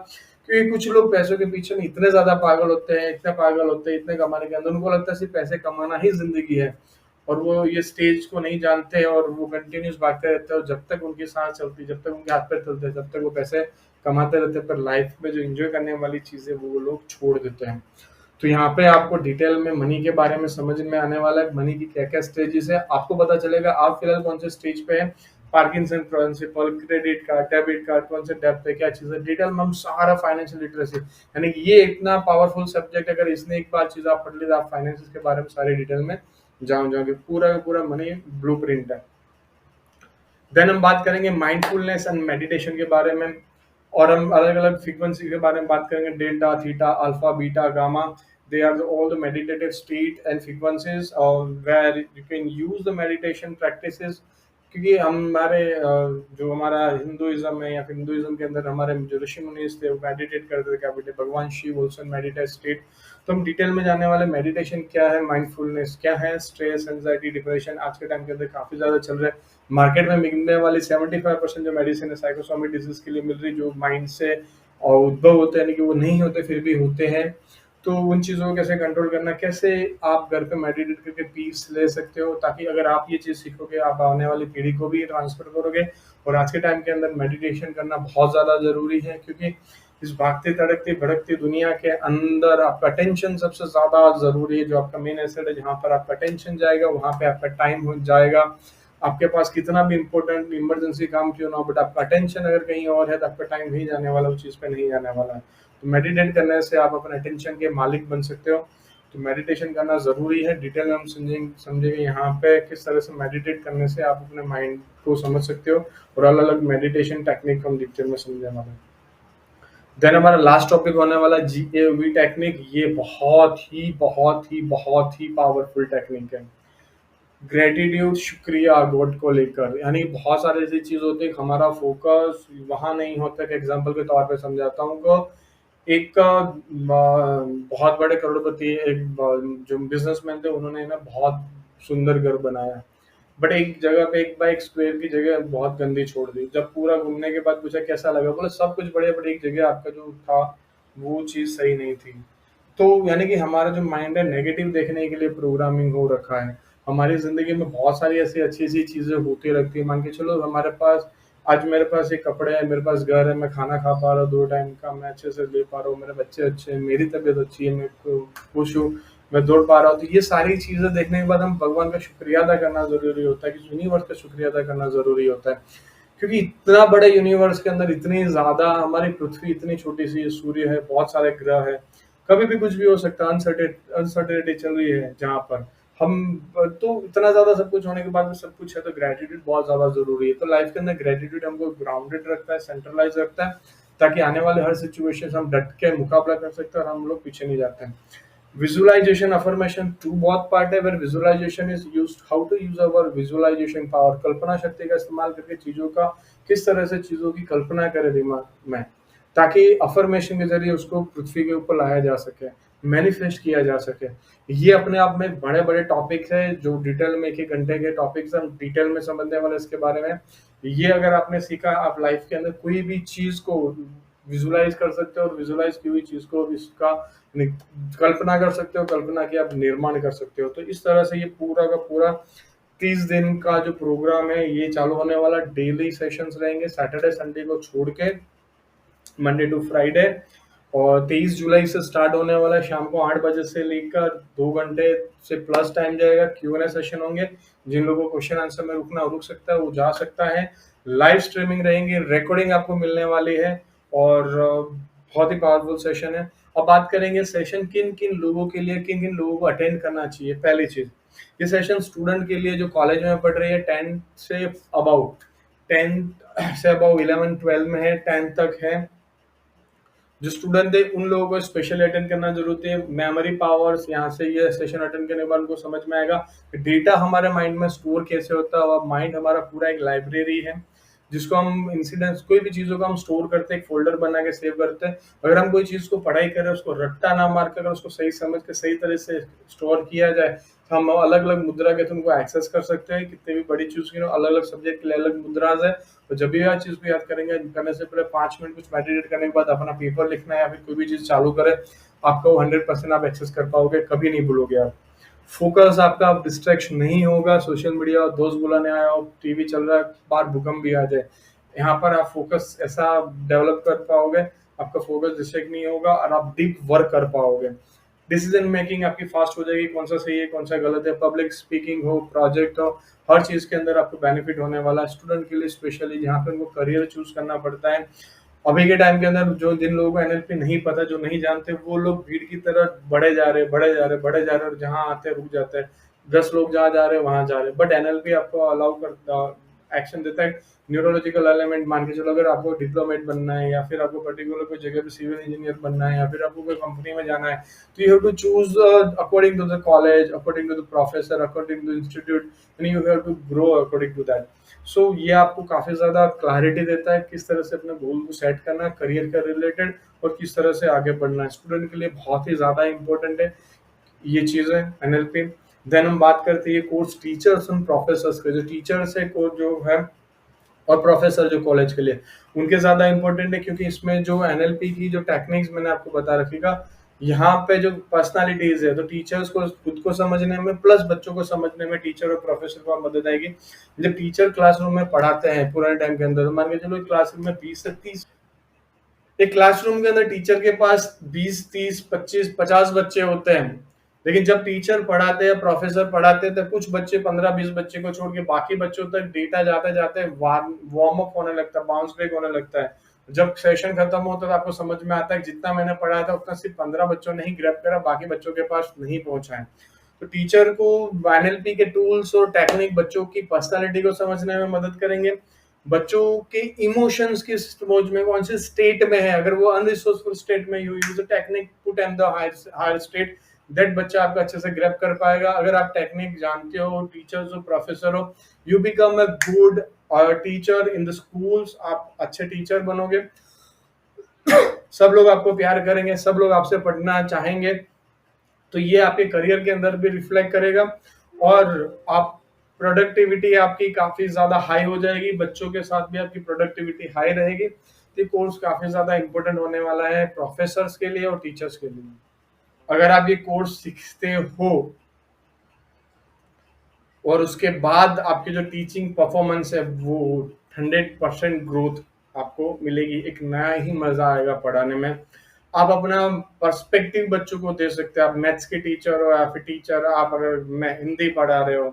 Speaker 1: क्योंकि कुछ लोग पैसों के पीछे में इतने ज्यादा पागल होते हैं, इतने पागल होते हैं, इतने कमाने के अंदर उनको लगता है सिर्फ पैसे कमाना ही जिंदगी है, और वो ये स्टेज को नहीं जानते और वो कंटिन्यूस भागते रहते हैं, और जब तक उनकी सांस चलती, जब तक उनके हाथ पैर चलते हैं, जब तक वो पैसे कमाते रहते हैं, पर लाइफ में जो एंजॉय करने वाली चीजें वो लोग छोड़ देते हैं। तो यहाँ पे आपको डिटेल में मनी के बारे में समझ में आने वाला है, मनी की क्या क्या स्टेजेस है आपको पता चलेगा आप फिलहाल कौन से स्टेज पे है, Parkinson principle, credit card, debit card, कौन से डेब्ट है, क्या चीज है, डिटेल में हम सारा फाइनेंशियल लिटरेसी, यानी कि ये इतना पावरफुल सब्जेक्ट, अगर इसने एक बार चीज आप पढ़ ली तो आप फाइनेंस के बारे में सारी डिटेल में जाओगे, पूरा का पूरा मनी ब्लूप्रिंट है। देन हम बात करेंगे माइंडफुलनेस एंड मेडिटेशन के बारे में, और हम अलग अलग फ्रीक्वेंसी के बारे में बात करेंगे, delta, theta, alpha, beta, gamma, they are all the meditative state and frequencies where you can use the meditation practices। क्योंकि जो हमारा हिंदुइज्म है या फिर हिंदुइज्म के अंदर हमारे जो ऋषि मुनि थे वो मेडिटेट करते थे, क्या बोलते भगवान शिव ऑल्सो मेडिटेट स्टेट। तो हम डिटेल में जाने वाले मेडिटेशन क्या है, माइंडफुलनेस क्या है, स्ट्रेस, एंजाइटी, डिप्रेशन आज के टाइम के अंदर काफी ज्यादा चल रहा है। मार्केट में मिलने वाली 75% जो मेडिसिन है साइकोसोमिक डिजीज के लिए मिल रही, जो माइंड से और उद्भव होते हैं, यानी कि वो नहीं होते फिर भी होते हैं। तो उन चीज़ों को कैसे कंट्रोल करना, कैसे आप घर पे मेडिटेट करके पीस ले सकते हो, ताकि अगर आप ये चीज़ सीखोगे आप आने वाली पीढ़ी को भी ट्रांसफर करोगे। और आज के टाइम के अंदर मेडिटेशन करना बहुत ज़्यादा ज़रूरी है, क्योंकि इस भागती तड़कती भड़कती दुनिया के अंदर आपका टेंशन सबसे ज़्यादा ज़रूरी है। जो आपका मेन एसेट है, जहाँ पर आपका टेंशन जाएगा वहाँ पे आपका टाइम हो जाएगा। आपके पास कितना भी इंपॉर्टेंट इमरजेंसी काम क्यों ना हो, बट आपका टेंशन अगर कहीं और है तो आपका टाइम नहीं जाने वाला, उस चीज़ पे नहीं जाने वाला है। तो मेडिटेट करने से आप अपने टेंशन के मालिक बन सकते हो। तो मेडिटेशन करना ज़रूरी है, डिटेल में हम समझेंगे यहाँ पे किस तरह से मेडिटेट करने से आप अपने माइंड को समझ सकते हो, और अलग अलग मेडिटेशन टेक्निक हम डिटेल में समझने वाले हैं। देन हमारा लास्ट टॉपिक होने वाला GAV टेक्निक। ये बहुत ही पावरफुल टेक्निक है। ग्रेटिट्यूड, शुक्रिया गॉड को लेकर, यानी बहुत सारी ऐसी चीज होती है हमारा फोकस वहां नहीं होता। कि एग्जांपल के तौर पे समझाता हूँ को, एक बहुत बड़े करोड़पति एक जो बिजनेसमैन थे, उन्होंने ना बहुत सुंदर घर बनाया, बट एक जगह पे एक बाइक स्क्वायर की जगह बहुत गंदी छोड़ दी। जब पूरा घूमने के बाद पूछा कैसा लगा, बोला सब कुछ बढ़िया, बट एक जगह आपका जो था वो चीज सही नहीं थी। तो यानी कि हमारा जो माइंड है नेगेटिव देखने के लिए प्रोग्रामिंग हो रखा है। हमारी ज़िंदगी में बहुत सारी ऐसी अच्छी-अच्छी चीज़ें होती रहती हैं। मान के चलो हमारे पास आज मेरे पास ये कपड़े हैं, मेरे पास घर है, मैं खाना खा पा रहा हूँ 2 टाइम का, मैं अच्छे से ले पा रहा हूँ, मेरे बच्चे अच्छे हैं, मेरी तबीयत अच्छी है, मैं खुश हूँ, मैं दौड़ पा रहा हूँ। तो ये सारी चीज़ें देखने के बाद हम भगवान का शुक्रिया अदा करना ज़रूरी होता है, कि यूनिवर्स का शुक्रिया अदा करना ज़रूरी होता है। क्योंकि इतना बड़े यूनिवर्स के अंदर इतनी ज़्यादा, हमारी पृथ्वी इतनी छोटी-सी, सूर्य है, बहुत सारे ग्रह हैं, कभी भी कुछ भी हो सकता है। अनसर्टेनिटी चल रही है जहाँ पर हम, तो इतना ज़्यादा सब कुछ होने के बाद में सब कुछ है, तो ग्रेटिट्यूड बहुत ज़्यादा ज़रूरी है। तो लाइफ के अंदर ग्रेटिट्यूड हमको ग्राउंडेड रखता है, सेंट्रलाइज़ रखता है, ताकि आने वाले हर सिचुएशन से हम डट के मुकाबला कर सकते हैं और हम लोग पीछे नहीं जाते हैं। विजुअलाइजेशन, अफर्मेशन 2 बहुत पार्ट है, where visualization is used, how to use our visualization power, कल्पना शक्ति का इस्तेमाल करके चीज़ों का किस तरह से चीज़ों की कल्पना करें दिमाग में, ताकि अफर्मेशन के ज़रिए उसको पृथ्वी के ऊपर लाया जा सके, मैनिफेस्ट किया जा सके। ये अपने आप में बड़े-बड़े टॉपिक्स हैं, जो डिटेल में 1-1 घंटे के टॉपिक्स हम डिटेल में समझने वाले इसके बारे में। ये अगर आपने सीखा, आप लाइफ के अंदर कोई भी चीज़ को विजुअलाइज़ कर सकते हो, और विजुअलाइज़ की हुई चीज़ को इसका नि कल्पना कर सकते हो, कल्पना की आप निर्माण कर सकते हो। तो इस तरह से ये पूरा का पूरा 30 दिन का जो प्रोग्राम है, ये चालू होने वाला। डेली सेशंस रहेंगे, सैटरडे, संडे को छोड़ के, मंडे टू फ्राइडे। और 23 जुलाई से स्टार्ट होने वाला है, शाम को 8 बजे से लेकर 2 घंटे से प्लस टाइम जाएगा। Q&A सेशन होंगे, जिन लोगों को क्वेश्चन आंसर में रुकना रुक सकता है, वो जा सकता है। लाइव स्ट्रीमिंग रहेंगी, रिकॉर्डिंग आपको मिलने वाली है, और बहुत ही पावरफुल सेशन है। अब बात करेंगे सेशन किन किन लोगों के लिए, किन किन लोगों को अटेंड करना चाहिए। पहली चीज, ये सेशन स्टूडेंट के लिए जो कॉलेज में पढ़ रही है, 10 से अबाउट 10 से अबाउ 11-12 में है, 10 तक है। जो स्टूडेंट है उन लोगों को स्पेशली अटेंड करना जरूरत है। मेमोरी पावर्स, यहाँ से ये सेशन अटेंड करने के बाद उनको समझ में आएगा कि डेटा हमारे माइंड में स्टोर कैसे होता है, और माइंड हमारा पूरा एक लाइब्रेरी है जिसको हम इंसिडेंट्स, कोई भी चीज़ों को हम स्टोर करते हैं, एक फ़ोल्डर बना के सेव करते हैं। अगर हम कोई चीज़ को पढ़ाई कर रहे हैं, उसको रट्टा ना मार कर, अगर उसको सही समझ के सही तरह से स्टोर किया जाए, तो हम अलग-अलग मुद्रा के थ्रू उनको एक्सेस कर सकते हैं। कितनी भी बड़ी चीज़ की हो, अलग-अलग सब्जेक्ट के लिए अलग मुद्राज़ है। तो जब भी हर चीज़ को याद करेंगे, करने से पहले 5 मिनट कुछ मेडिटेट करने के बाद अपना पेपर लिखना है या फिर कोई भी चीज़ चालू करें, आपका वो 100% आप एक्सेस कर पाओगे, कभी नहीं भूलोगे आप। फोकस आपका, आप डिस्ट्रैक्शन नहीं होगा, सोशल मीडिया और दोस्त बुलाने आया हो, टीवी चल रहा है, बाहर भूकंप भी आ जाए, यहाँ पर आप फोकस ऐसा डेवलप कर पाओगे, आपका फोकस डिस्ट्रैक्ट नहीं होगा और आप डीप वर्क कर पाओगे। डिसीजन मेकिंग आपकी फास्ट हो जाएगी, कौन सा सही है कौन सा गलत है, पब्लिक स्पीकिंग हो, प्रोजेक्ट हो, हर चीज़ के अंदर आपको बेनिफिट होने वाला है। स्टूडेंट के लिए स्पेशली जहाँ पे उनको करियर चूज करना पड़ता है, अभी के टाइम के अंदर जो जिन लोगों को एनएलपी नहीं पता, जो नहीं जानते, वो लोग भीड़ की तरह बढ़े जा रहे, बढ़े जा रहे, बढ़े जा रहे, और जहाँ आते हैं रुक जाते हैं। 10 लोग जहाँ जा रहे हैं वहां जा रहे हैं, बट एनएलपी आपको अलाउ करता, एक्शन देता है। न्यूरोलॉजिकल एलिमेंट मान के चलो, अगर आपको डिप्लोमेट बनना है या फिर आपको पर्टिकुलर कोई जगह पे सिविल इंजीनियर बनना है या फिर आपको कोई कंपनी में जाना है, तो you have to choose according to the college, according to the professor, according to institute, and you have to grow according to that. So ये आपको काफ़ी ज़्यादा क्लैरिटी देता है किस तरह से अपने गोल को सेट करना है करियर का रिलेटेड, और किस तरह से आगे बढ़ना है। स्टूडेंट के लिए बहुत ही ज़्यादा इंपॉर्टेंट है ये चीज़ें, एनएलपी। देन हम बात करते हैं कोर्स टीचर्स एंड प्रोफेसर्स के। जो टीचर्स है को जो है और प्रोफेसर जो कॉलेज के लिए, उनके ज़्यादा इंपॉर्टेंट है, क्योंकि इसमें जो एनएलपी की जो टेक्निक्स मैंने आपको बता रखीगा, यहाँ पे जो पर्सनालिटीज है, तो टीचर्स को खुद को समझने में प्लस बच्चों को समझने में टीचर और प्रोफेसर को मदद आएगी। जब टीचर क्लासरूम में पढ़ाते हैं पुराने टाइम के अंदर, तो मान के चलो क्लासरूम में 20 से 30, एक क्लासरूम के अंदर टीचर के पास 20, 30, 25, 50 बच्चे होते हैं, लेकिन जब टीचर पढ़ाते हैं, प्रोफेसर पढ़ाते हैं, तो कुछ बच्चे 15-20 बच्चे को छोड़ के बाकी बच्चों तक डेटा जाते जाते वार्म अप होने लगता है, बाउंस बैक होने लगता है। जब सेशन खत्म होता है तो आपको समझ में आता है कि जितना मैंने पढ़ाया था उतना सिर्फ 15 बच्चों ने ही ग्रैब करा, बाकी बच्चों के पास नहीं पहुंचा है। तो टीचर को एनएलपी के टूल्स और टेक्निक बच्चों की पर्सनालिटी को समझने में मदद करेंगे, बच्चों के इमोशंस किस स्टेज में, कौन से स्टेट में है, अगर वो अनरिसोर्सफुल स्टेट में, you use a technique put em the higher state, that बच्चा आपका अच्छे से ग्रैब कर पाएगा। अगर आप टेक्निक जानते हो, टीचर्स हो, प्रोफेसर हो, you become a good teacher in the schools, आप अच्छे टीचर बनोगे, सब लोग आपको प्यार करेंगे, सब लोग आपसे पढ़ना चाहेंगे, तो ये आपके करियर के अंदर भी रिफ्लेक्ट करेगा, और आप प्रोडक्टिविटी आपकी काफ़ी ज़्यादा हाई हो जाएगी, बच्चों के साथ भी आपकी प्रोडक्टिविटी हाई रहेगी। तो ये कोर्स काफ़ी ज़्यादा इंपॉर्टेंट होने वाला है प्रोफेसर्स के लिए और टीचर्स के लिए। अगर आप ये कोर्स सीखते हो और उसके बाद आपकी जो टीचिंग परफॉर्मेंस है वो 100% ग्रोथ आपको मिलेगी, एक नया ही मजा आएगा पढ़ाने में। आप अपना पर्सपेक्टिव बच्चों को दे सकते हैं। आप मैथ्स के टीचर हो या फिर टीचर, आप अगर मैं हिंदी पढ़ा रहे हो,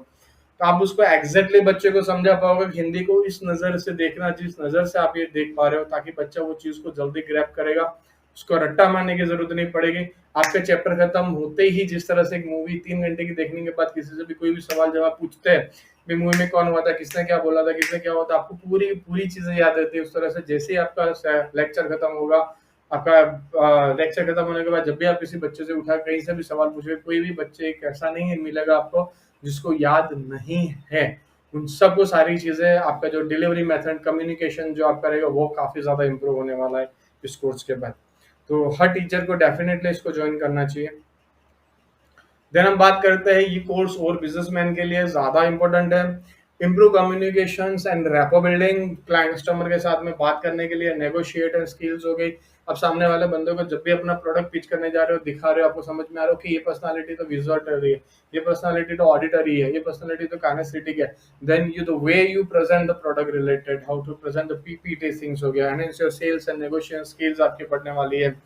Speaker 1: तो आप उसको एग्जैक्टली बच्चे को समझा पाओगे कि हिंदी को इस नज़र से देखना, जिस नज़र से आप ये देख पा रहे हो, ताकि बच्चा वो चीज़ को जल्दी ग्रैब करेगा, उसको रट्टा मारने की जरूरत नहीं पड़ेगी। आपके चैप्टर खत्म होते ही, जिस तरह से एक मूवी 3 घंटे की देखने के बाद किसी से भी कोई भी सवाल जवाब पूछते हैं, भी मूवी में कौन हुआ था, किसने क्या बोला था, किसने क्या हुआ था, आपको पूरी पूरी चीजें याद रहती है। उस तरह से जैसे ही आपका लेक्चर खत्म होगा, आपका लेक्चर खत्म होने के बाद जब भी आप किसी बच्चे से उठा कहीं से भी सवाल पूछोगे, कोई भी बच्चे एक ऐसा नहीं मिलेगा आपको जिसको याद नहीं है। उन सबको सारी चीजें, आपका जो डिलीवरी मेथड, कम्युनिकेशन जो आप करेगा, वो काफी ज्यादा इंप्रूव होने वाला है इस कोर्स के बाद। तो हर टीचर को डेफिनेटली इसको ज्वाइन करना चाहिए। देन हम बात करते हैं, ये कोर्स और बिजनेसमैन के लिए ज़्यादा इंपॉर्टेंट है। Improve communications and rapport building, client customer के साथ में बात करने के लिए नेगोशिएटर स्किल्स हो गई। अब सामने वाले बंदे को जब भी अपना प्रोडक्ट पिच करने जा रहे हो, दिखा रहे हो, आपको समझ में आ रहा हो कि ये पर्सनालिटी तो विजुअल है, ये पर्सनालिटी तो ऑडिटरी है, ये पर्सनालिटी तो काइनेस्थेटिक है, then you the way you present the product related, how to present the PPT things हो गया, and your sales and negotiation skills आपकी बढ़ने वाली है।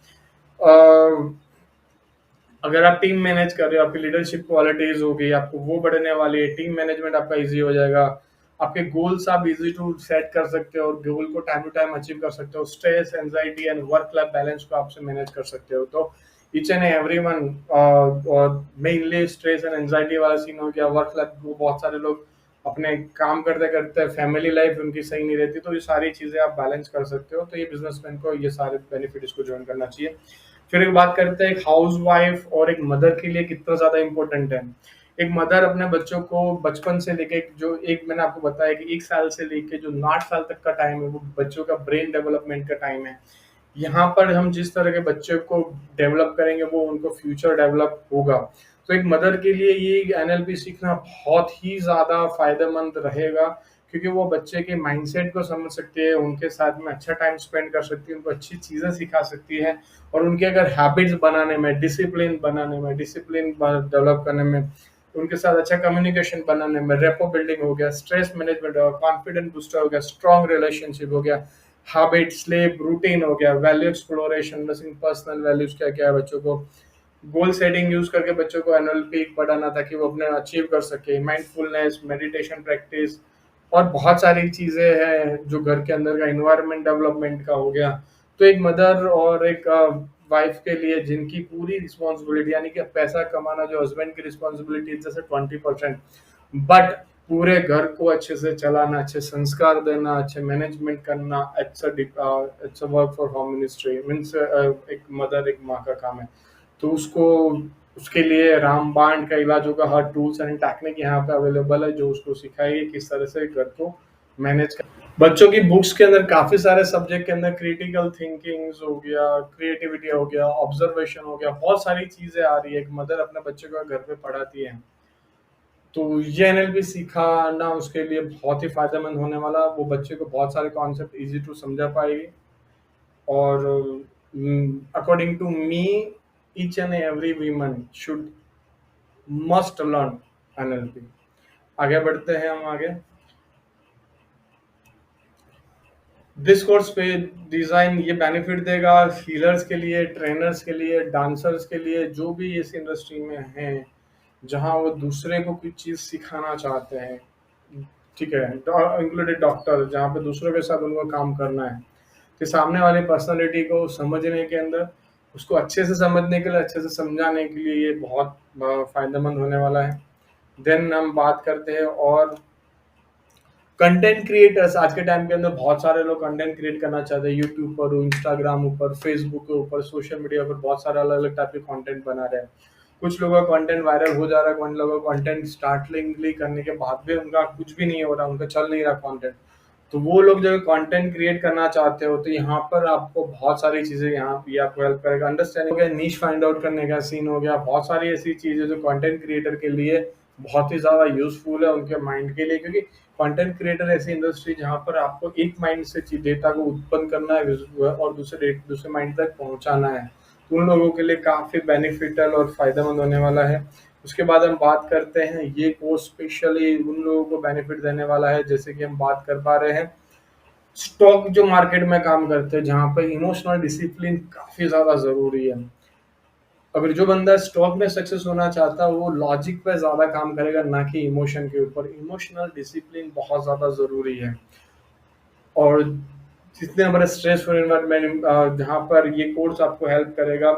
Speaker 1: अगर आप टीम मैनेज कर रहे हो, आपकी लीडरशिप क्वालिटीज होगी, आपको वो बढ़ने वाली है, टीम मैनेजमेंट आपका इजी हो जाएगा, आपके गोल्स आप इजी टू सेट कर सकते हो और गोल को टाइम टू टाइम अचीव कर सकते हो, stress, anxiety and work life balance को आपसे मैनेज कर सकते हो। तो ईच एंड एवरी वन, और मेनली स्ट्रेस एंड एंजाइटी वाला सीन हो गया, वर्क लाइफ, बहुत सारे लोग अपने काम करते-करते फैमिली लाइफ़ उनकी सही नहीं रहती, तो ये सारी चीज़ें आप बैलेंस कर सकते हो, तो ये बिज़नेसमैन को ये सारे बेनिफिट इसको जॉइन करना चाहिए। फिर एक बात करते हैं एक हाउसवाइफ़ और एक मदर के लिए कितना ज़्यादा इम्पोर्टेंट है। एक मदर अपने बच्चों को बचपन से लेके जो एक मैंने आपको बताया कि 1 साल से लेके जो 8 साल तक का टाइम है, वो बच्चों का ब्रेन डेवलपमेंट का टाइम है। यहाँ पर हम जिस तरह के बच्चे को डेवलप करेंगे वो उनको फ्यूचर डेवलप होगा। तो एक मदर के लिए ये एनएलपी सीखना बहुत ही ज़्यादा फ़ायदेमंद रहेगा क्योंकि वो बच्चे के माइंडसेट को समझ सकती है, उनके साथ में अच्छा टाइम स्पेंड कर सकती है, उनको अच्छी चीज़ें सिखा सकती है और उनके अगर हैबिट्स बनाने में, डिसिप्लिन बनाने में, डिसिप्लिन डेवलप करने में, उनके साथ अच्छा कम्युनिकेशन बनाने में, रेपो बिल्डिंग हो गया, स्ट्रेस मैनेजमेंट हो गया, कॉन्फिडेंस बूस्टर हो गया, स्ट्रॉन्ग रिलेशनशिप हो गया, हैबिट, स्लीप, रूटीन हो गया, value exploration, basic personal values क्या-क्या है बच्चों को, गोल सेटिंग यूज़ करके बच्चों को एनएलपी बढ़ाना ताकि वो अपने अचीव कर सके, माइंडफुलनेस, मेडिटेशन प्रैक्टिस और बहुत सारी चीज़ें हैं जो घर के अंदर का एनवायरनमेंट डेवलपमेंट का हो गया। तो एक मदर और एक वाइफ के लिए जिनकी पूरी रिस्पॉन्सिबिलिटी यानी कि पैसा कमाना जो हस्बैंड की रिस्पॉन्सिबिलिटी जैसे 20% बट पूरे घर को अच्छे से चलाना, अच्छे संस्कार देना, अच्छे मैनेजमेंट करना, अच्छा work for home ministry means एक मदर, एक माँ का काम है। तो उसको उसके लिए रामबाण का इलाज होगा, हर टूल्स एंड टेक्निक यहाँ पे अवेलेबल है जो उसको सिखाएगी किस तरह से घर को मैनेज कर बच्चों की बुक्स के अंदर काफ़ी सारे सब्जेक्ट के अंदर क्रिटिकल थिंकिंग्स हो गया, क्रिएटिविटी हो गया, ऑब्जर्वेशन हो गया, बहुत सारी चीज़ें आ रही है। एक मदर अपने बच्चे को घर पे पढ़ाती है। तो ये एनएलपी सिखाना उसके लिए बहुत ही फ़ायदेमंद होने वाला, वो बच्चे को बहुत सारे कॉन्सेप्ट ईज़ी टू समझा पाएगी और according to me each and every women should must learn NLP. आगे बढ़ते हैं हम आगे। दिस कोर्स पे डिज़ाइन ये बेनिफिट देगा हीलर्स के लिए, ट्रेनर्स के लिए, डांसर्स के लिए, जो भी इस इंडस्ट्री में हैं, जहाँ वो दूसरे को कुछ चीज़ सिखाना चाहते हैं। ठीक है, इंक्लूडेड डॉक्टर जहाँ पे दूसरों के साथ उनको काम करना है, कि सामने वाली पर्सनालिटी को समझने के अंदर उसको अच्छे से समझने के लिए, अच्छे से समझाने के लिए ये बहुत फ़ायदेमंद होने वाला है। देन हम बात करते हैं और कंटेंट क्रिएटर्स आज के टाइम के अंदर बहुत सारे लोग कंटेंट क्रिएट करना चाहते हैं यूट्यूब पर, इंस्टाग्राम ऊपर, फेसबुक के ऊपर, सोशल मीडिया पर बहुत सारे अलग-अलग टाइप के कंटेंट बना रहे हैं। कुछ लोगों का कंटेंट वायरल हो जा रहा है, कुछ लोगों का कंटेंट स्टार्टलिंगली करने के बाद भी उनका कुछ भी नहीं हो रहा, उनका चल नहीं रहा कंटेंट। तो वो लोग जो कंटेंट क्रिएट करना चाहते हो तो यहाँ पर आपको बहुत सारी चीज़ें यहाँ पे आपको हेल्प करेगा। अंडरस्टैंडिंग हो गया, नीश फाइंड आउट करने का सीन हो गया, बहुत सारी ऐसी चीज़ें जो कंटेंट क्रिएटर के लिए बहुत ही ज़्यादा यूज़फुल है उनके माइंड के लिए क्योंकि कंटेंट क्रिएटर ऐसी इंडस्ट्री जहाँ पर आपको एक माइंड से डेटा को उत्पन्न करना है और दूसरे माइंड तक पहुँचाना है। तो उन लोगों के लिए काफ़ी बेनिफिशियल और फ़ायदेमंद होने वाला है। उसके बाद हम बात करते हैं ये कोर्स स्पेशली उन लोगों को बेनिफिट देने वाला है जैसे कि हम बात कर पा रहे हैं स्टॉक जो मार्केट में काम करते हैं जहाँ पे इमोशनल डिसिप्लिन काफ़ी ज़्यादा ज़रूरी है। अगर जो बंदा स्टॉक में सक्सेस होना चाहता है वो लॉजिक पे ज़्यादा काम करेगा ना कि इमोशन के ऊपर। इमोशनल डिसिप्लिन बहुत ज़्यादा ज़रूरी है और जितने हमारे स्ट्रेसफुल एनवायरनमेंट जहाँ पर ये कोर्स आपको हेल्प करेगा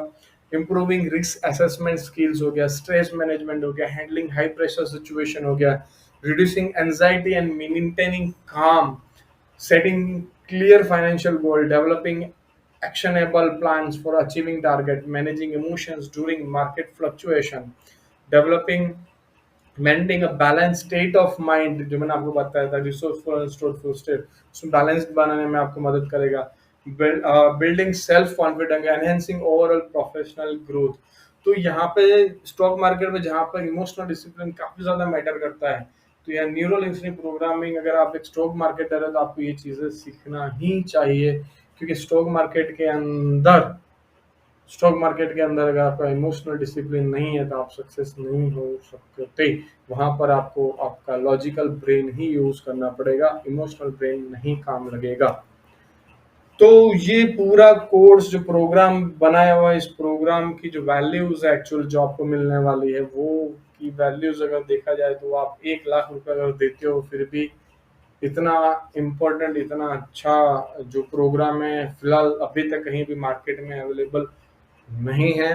Speaker 1: इम्प्रूविंग रिस्क असेसमेंट स्किल्स हो गया, स्ट्रेस मैनेजमेंट हो गया, हैंडलिंग हाई प्रेशर सिचुएशन हो गया, रिड्यूसिंग एंजाइटी एंड मेंटेनिंग काम, setting clear financial goal, developing actionable plans for achieving target, managing emotions during market fluctuation, developing maintaining a balance state of mind जो मैंने आपको बताया था रिसोर्सफुल एंड स्टोरफुल स्टेट उसमें balanced बनाने में आपको मदद करेगा building self confidence enhancing overall professional growth तो यहाँ पे स्टॉक मार्केट में जहाँ पर इमोशनल डिसिप्लिन काफी ज्यादा मैटर करता है तो यह न्यूरल इंजीनियरिंग प्रोग्रामिंग अगर आप एक स्टॉक मार्केटर है तो आपको ये चीजें सीखना ही चाहिए क्योंकि स्टॉक मार्केट के अंदर अगर आपका इमोशनल डिसिप्लिन नहीं है तो आप सक्सेस नहीं हो सकते वहां पर आपको आपका लॉजिकल ब्रेन ही यूज करना पड़ेगा इमोशनल ब्रेन नहीं काम लगेगा तो ये पूरा कोर्स जो प्रोग्राम बनाया हुआ है इस प्रोग्राम की जो वैल्यूज है एक्चुअल जो आपको मिलने वाली है वो की वैल्यूज अगर देखा जाए तो आप 1 लाख रुपए अगर देते हो फिर भी इतना इम्पोर्टेंट इतना अच्छा जो प्रोग्राम है फिलहाल अभी तक कहीं भी मार्केट में अवेलेबल नहीं है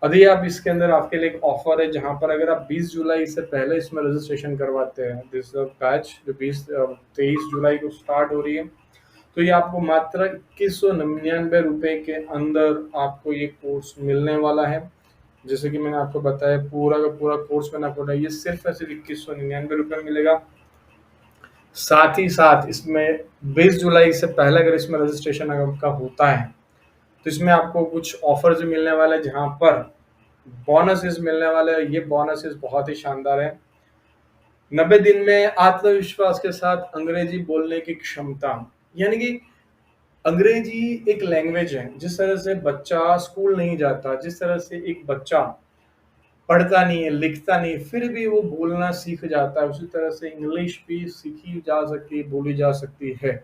Speaker 1: अभी आप इसके अंदर आपके लिए एक ऑफर है जहाँ पर अगर आप 20 जुलाई से पहले इसमें रजिस्ट्रेशन करवाते हैं, दिस बैच जो 23 जुलाई को स्टार्ट हो रही है, तो ये आपको मात्र 2199 रुपए के अंदर आपको ये कोर्स मिलने वाला है। जैसे कि मैंने आपको बताया पूरा का पूरा कोर्स मैंने आपको बताया, ये सिर्फ और सिर्फ 2199 रुपये मिलेगा। साथ ही साथ इसमें 20 जुलाई से पहले अगर इसमें रजिस्ट्रेशन आपका होता है तो इसमें आपको कुछ ऑफर्स मिलने वाले हैं जहाँ पर बोनसेस मिलने वाले हैं। ये बोनसेस बहुत ही शानदार है। 90 दिन में आत्मविश्वास के साथ अंग्रेजी बोलने की क्षमता, यानी कि अंग्रेजी एक लैंग्वेज है। जिस तरह से बच्चा स्कूल नहीं जाता, जिस तरह से एक बच्चा पढ़ता नहीं है, लिखता नहीं, फिर भी वो बोलना सीख जाता है, उसी तरह से इंग्लिश भी सीखी जा सकती है, बोली जा सकती है।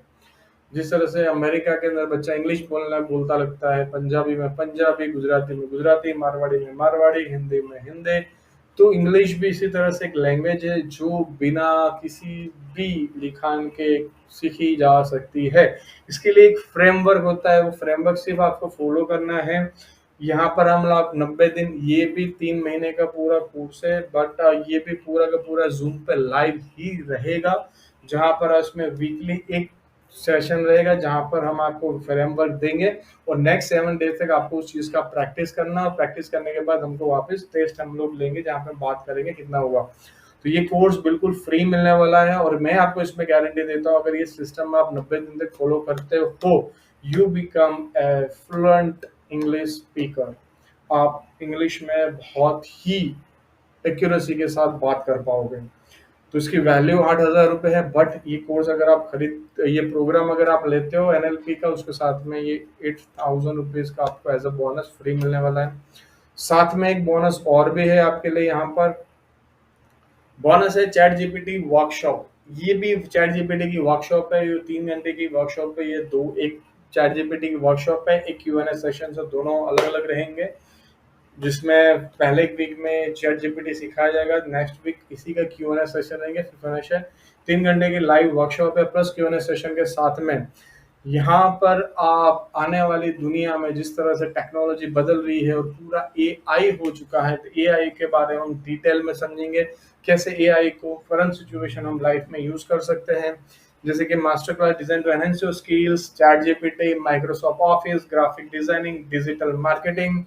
Speaker 1: जिस तरह से अमेरिका के अंदर बच्चा इंग्लिश बोलना बोलता लगता है, पंजाबी में पंजाबी, गुजराती में गुजराती, मारवाड़ी में मारवाड़ी, हिंदी में हिंदी, तो इंग्लिश भी इसी तरह से एक लैंग्वेज है जो बिना किसी भी लिखान के सीखी जा सकती है। इसके लिए एक फ्रेमवर्क होता है, वो फ्रेमवर्क सिर्फ आपको फॉलो करना है। यहाँ पर हम लोग 90 दिन, ये भी 3 महीने का पूरा कोर्स है, बट ये भी पूरा का पूरा ज़ूम पे लाइव ही रहेगा, जहाँ पर उसमें वीकली एक सेशन रहेगा जहाँ पर हम आपको फ्रेमवर्क देंगे और नेक्स्ट 7 डेज तक आपको उस चीज़ का प्रैक्टिस करना, और प्रैक्टिस करने के बाद हमको वापस टेस्ट हम लोग लेंगे जहाँ पे बात करेंगे कितना हुआ। तो ये कोर्स बिल्कुल फ्री मिलने वाला है और मैं आपको इसमें गारंटी देता हूँ, अगर ये सिस्टम आप 90 दिन तक फॉलो करते हो तो you become a fluent English speaker. आप इंग्लिश में बहुत ही एक्यूरेसी के साथ बात कर पाओगे। तो इसकी वैल्यू 8,000 रुपये है, बट ये कोर्स अगर आप ये प्रोग्राम अगर आप लेते हो एनएलपी का, उसके साथ में ये 8,000 रुपीज़ का आपको एज अ बोनस फ्री मिलने वाला है। साथ में एक बोनस और भी है आपके लिए, यहाँ पर बोनस है चैट जीपीटी वर्कशॉप। ये भी चैट जीपीटी की वर्कशॉप है, ये 3 घंटे की वर्कशॉप है। ये दो, एक चैट जीपीटी की वर्कशॉप है, एक Q&A सेशन है, दोनों अलग अलग रहेंगे। जिसमें पहले एक वीक में चैट जीपीटी सिखाया जाएगा, नेक्स्ट वीक इसी का Q&A सेशन रहेंगे। फिर 3 घंटे की लाइव वर्कशॉप है प्लस Q&A सेशन के साथ में। यहाँ पर आप आने वाली दुनिया में जिस तरह से टेक्नोलॉजी बदल रही है और पूरा एआई हो चुका है, तो एआई के बारे में हम डिटेल में समझेंगे, कैसे एआई को करंट सिचुएशन हम लाइफ में यूज कर सकते हैं। जैसे कि master class design to enhance your skills, chat GPT, Microsoft office, graphic designing, digital marketing.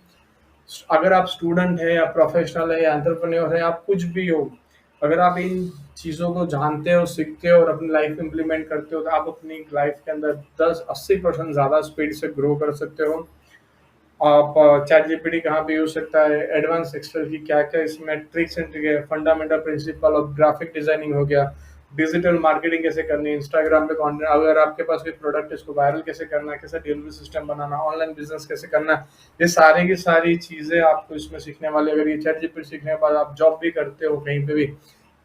Speaker 1: अगर आप स्टूडेंट है या प्रोफेशनल है या एंटरप्रेन्योर है, आप कुछ भी हो, अगर आप इन चीज़ों को जानते हो, सीखते हो और अपनी लाइफ में इम्प्लीमेंट करते हो, तो आप अपनी लाइफ के अंदर 10-80% ज़्यादा स्पीड से ग्रो कर सकते हो। आप चैट जीपीटी कहाँ पे यूज सकता है, एडवांस एक्सेल की क्या क्या इसमें ट्रिक्स एंड ट्रिक है, fundamental principle of graphic designing हो गया, डिजिटल मार्केटिंग कैसे करनी है, इंस्टाग्राम पे कंटेंट, अगर आपके पास कोई प्रोडक्ट है इसको वायरल कैसे करना है, कैसे डिलीवरी सिस्टम बनाना, ऑनलाइन बिजनेस कैसे करना है, ये सारी की सारी चीजें आपको इसमें सीखने वाली। अगर ये चैट जीपीटी सीखने के बाद आप जॉब भी करते हो कहीं पे भी,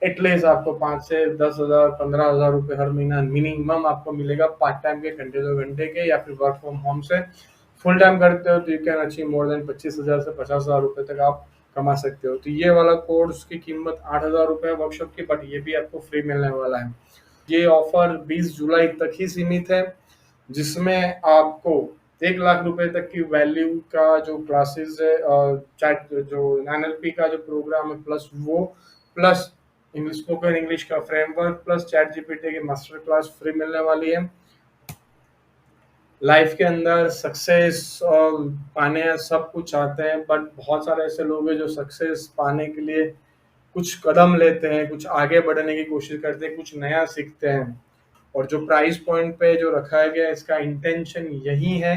Speaker 1: एटलीस्ट आपको 5 से 10,000 15,000 रुपये हर महीना मिनिमम आपको मिलेगा, पार्ट टाइम के घंटे 2 घंटे के, या फिर वर्क फ्रॉम होम से। फुल टाइम करते हो तो you can achieve more than 25,000 से 50,000 रुपये तक आप कमा सकते हो। तो ये वाला कोर्स की कीमत 8,000 रुपये है वर्कशॉप की, बट ये भी आपको फ्री मिलने वाला है। ये ऑफर 20 जुलाई तक ही सीमित है, जिसमें आपको 1 लाख रुपए तक की वैल्यू का जो क्लासेस है, चैट जो एनएलपी का जो प्रोग्राम है, प्लस वो, प्लस इंग्लिश स्पोकन इंग्लिश का फ्रेमवर्क, प्लस चैट जीपीटी की मास्टर क्लास फ्री मिलने वाली है। लाइफ के अंदर सक्सेस पाने सब कुछ चाहते हैं, बट बहुत सारे ऐसे लोग हैं जो सक्सेस पाने के लिए कुछ कदम लेते हैं, कुछ आगे बढ़ने की कोशिश करते हैं, कुछ नया सीखते हैं। और जो प्राइस पॉइंट पे जो रखा गया है, इसका इंटेंशन यही है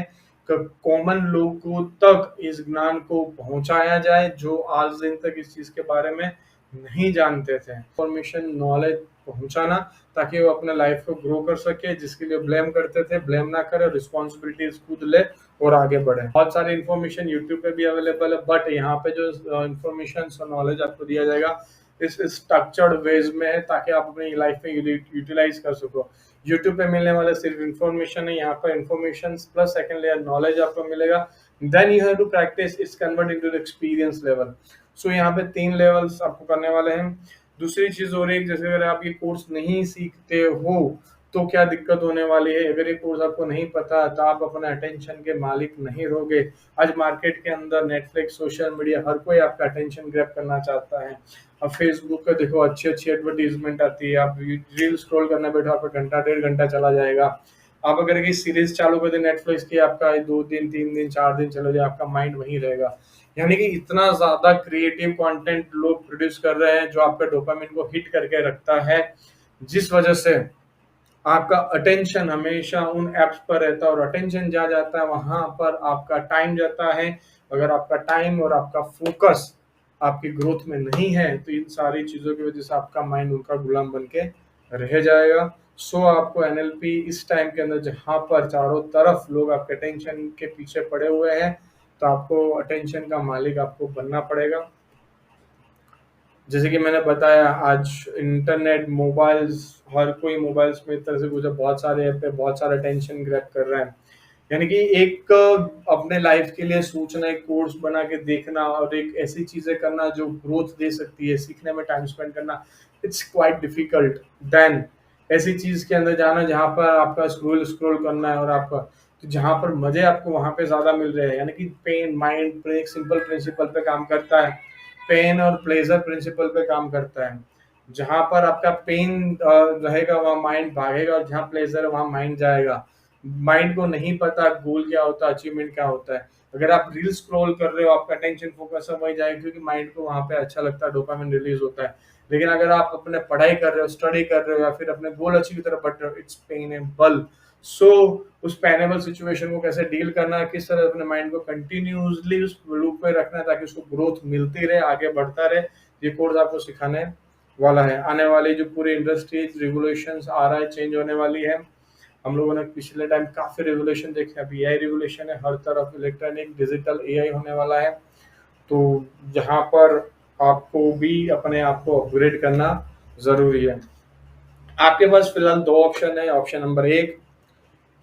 Speaker 1: कि कॉमन लोगों तक इस ज्ञान को पहुंचाया जाए जो आज दिन तक इस चीज़ के बारे में नहीं जानते थे। इंफॉर्मेशन नॉलेज पहुंचाना, ताकि वो अपने लाइफ को ग्रो कर सके, जिसके लिए ब्लेम करते थे ब्लेम ना करे, रिस्पॉन्सिबिलिटीज खुद ले और आगे बढ़े। बहुत सारी इन्फॉर्मेशन यूट्यूब पे भी अवेलेबल है, बट यहाँ पे जो इन्फॉर्मेशन और नॉलेज आपको दिया जाएगा इस स्ट्रक्चर्ड वेज में है, ताकि आप अपनी लाइफ में यूटिलाइज कर सको। यूट्यूब पे मिलने वाला सिर्फ इन्फॉर्मेशन है, यहाँ पर information plus second layer knowledge आपको मिलेगा। Then you have to practice इस convert into the experience level. So यहाँ पे 3 लेवल्स आपको करने वाले हैं। दूसरी चीज हो रही है, जैसे अगर आप ये कोर्स नहीं सीखते हो तो क्या दिक्कत होने वाली है? अगर ये कोर्स आपको नहीं पता तो आप अपने अटेंशन के मालिक नहीं रहोगे। आज मार्केट के अंदर नेटफ्लिक्स, सोशल मीडिया, हर कोई आपका अटेंशन ग्रैब करना चाहता है। अब फेसबुक पे देखो अच्छी-अच्छी एडवर्टाइज़मेंट आती है, आप रील स्क्रॉल करने बैठो, आपका घंटा, डेढ़ घंटा चला जाएगा। आप अगर कोई सीरीज़ चालू कर दें नेटफ्लिक्स की, आपका 2 दिन, 3 दिन, 4 दिन चला जाए, आपका माइंड वहीं रहेगा। यानी कि इतना ज़्यादा क्रिएटिव कंटेंट लोग प्रोड्यूस कर रहे हैं, जो आपके डोपामाइन को हिट करके रखता है, जिस वजह से आपका अटेंशन हमेशा उन ऐप्स पर रहता है, और अटेंशन जहाँ जाता है वहाँ पर आपका टाइम जाता है। अगर आपका टाइम और आपका फोकस आपकी ग्रोथ में नहीं है, तो इन सारी चीज़ों की वजह से आपका माइंड उनका गुलाम बन के रह जाएगा। सो आपको एनएलपी इस टाइम के अंदर, जहाँ पर चारों तरफ लोग आपके अटेंशन के पीछे पड़े हुए हैं, तो आपको अटेंशन का मालिक आपको बनना पड़ेगा। जैसे कि मैंने बताया, आज इंटरनेट, मोबाइल्स, हर कोई मोबाइल्स में एक तरह से गुजर, बहुत सारे ऐप पे बहुत सारा अटेंशन ग्रैब कर रहा है। यानी कि एक अपने लाइफ के लिए सोचना, एक कोर्स बना के देखना और एक ऐसी चीज़ें करना जो ग्रोथ दे सकती है, सीखने में टाइम स्पेंड करना, इट्स क्वाइट डिफिकल्ट देन ऐसी चीज़ के अंदर जाना जहाँ पर आपका स्क्रॉल स्क्रॉल करना है, और आपका तो जहाँ पर मज़े आपको वहाँ पे ज़्यादा मिल रहे हैं। यानी कि पेन माइंड एक सिंपल प्रिंसिपल पे काम करता है, पेन और प्लेजर प्रिंसिपल पे काम करता है। जहाँ पर आपका पेन रहेगा वहाँ माइंड भागेगा, और जहाँ प्लेजर है वहाँ माइंड जाएगा। माइंड को नहीं पता गोल क्या होता है, अचीवमेंट क्या होता है। अगर आप रील स्क्रॉल कर रहे हो, आपका अटेंशन फोकस सब वहीं जाएगा, क्योंकि माइंड को वहाँ पे अच्छा लगता है, डोपामिन रिलीज होता है। लेकिन अगर आप अपने पढ़ाई कर रहे हो, स्टडी कर रहे हो, या फिर अपने गोल अचीव की तरफ बढ़ रहे हो, इट्स पेनेबल। सो उस पेनेबल सिचुएशन को कैसे डील करना है, किस तरह अपने माइंड को कंटिन्यूअसली उस लूप में रखना है ताकि उसको ग्रोथ मिलती रहे, आगे बढ़ता रहे, ये कोर्स आपको सिखाने वाला है। आने वाली जो पूरी इंडस्ट्री रिवोल्यूशंस आ रहा है, चेंज होने वाली है। हम लोगों ने पिछले टाइम काफ़ी रिवोल्यूशन देखे, अभी एआई रिवोल्यूशन है, हर तरफ इलेक्ट्रॉनिक डिजिटल एआई होने वाला है। तो यहाँ पर आपको भी अपने आप को अपग्रेड करना ज़रूरी है। आपके पास फिलहाल 2 ऑप्शन है। ऑप्शन नंबर 1,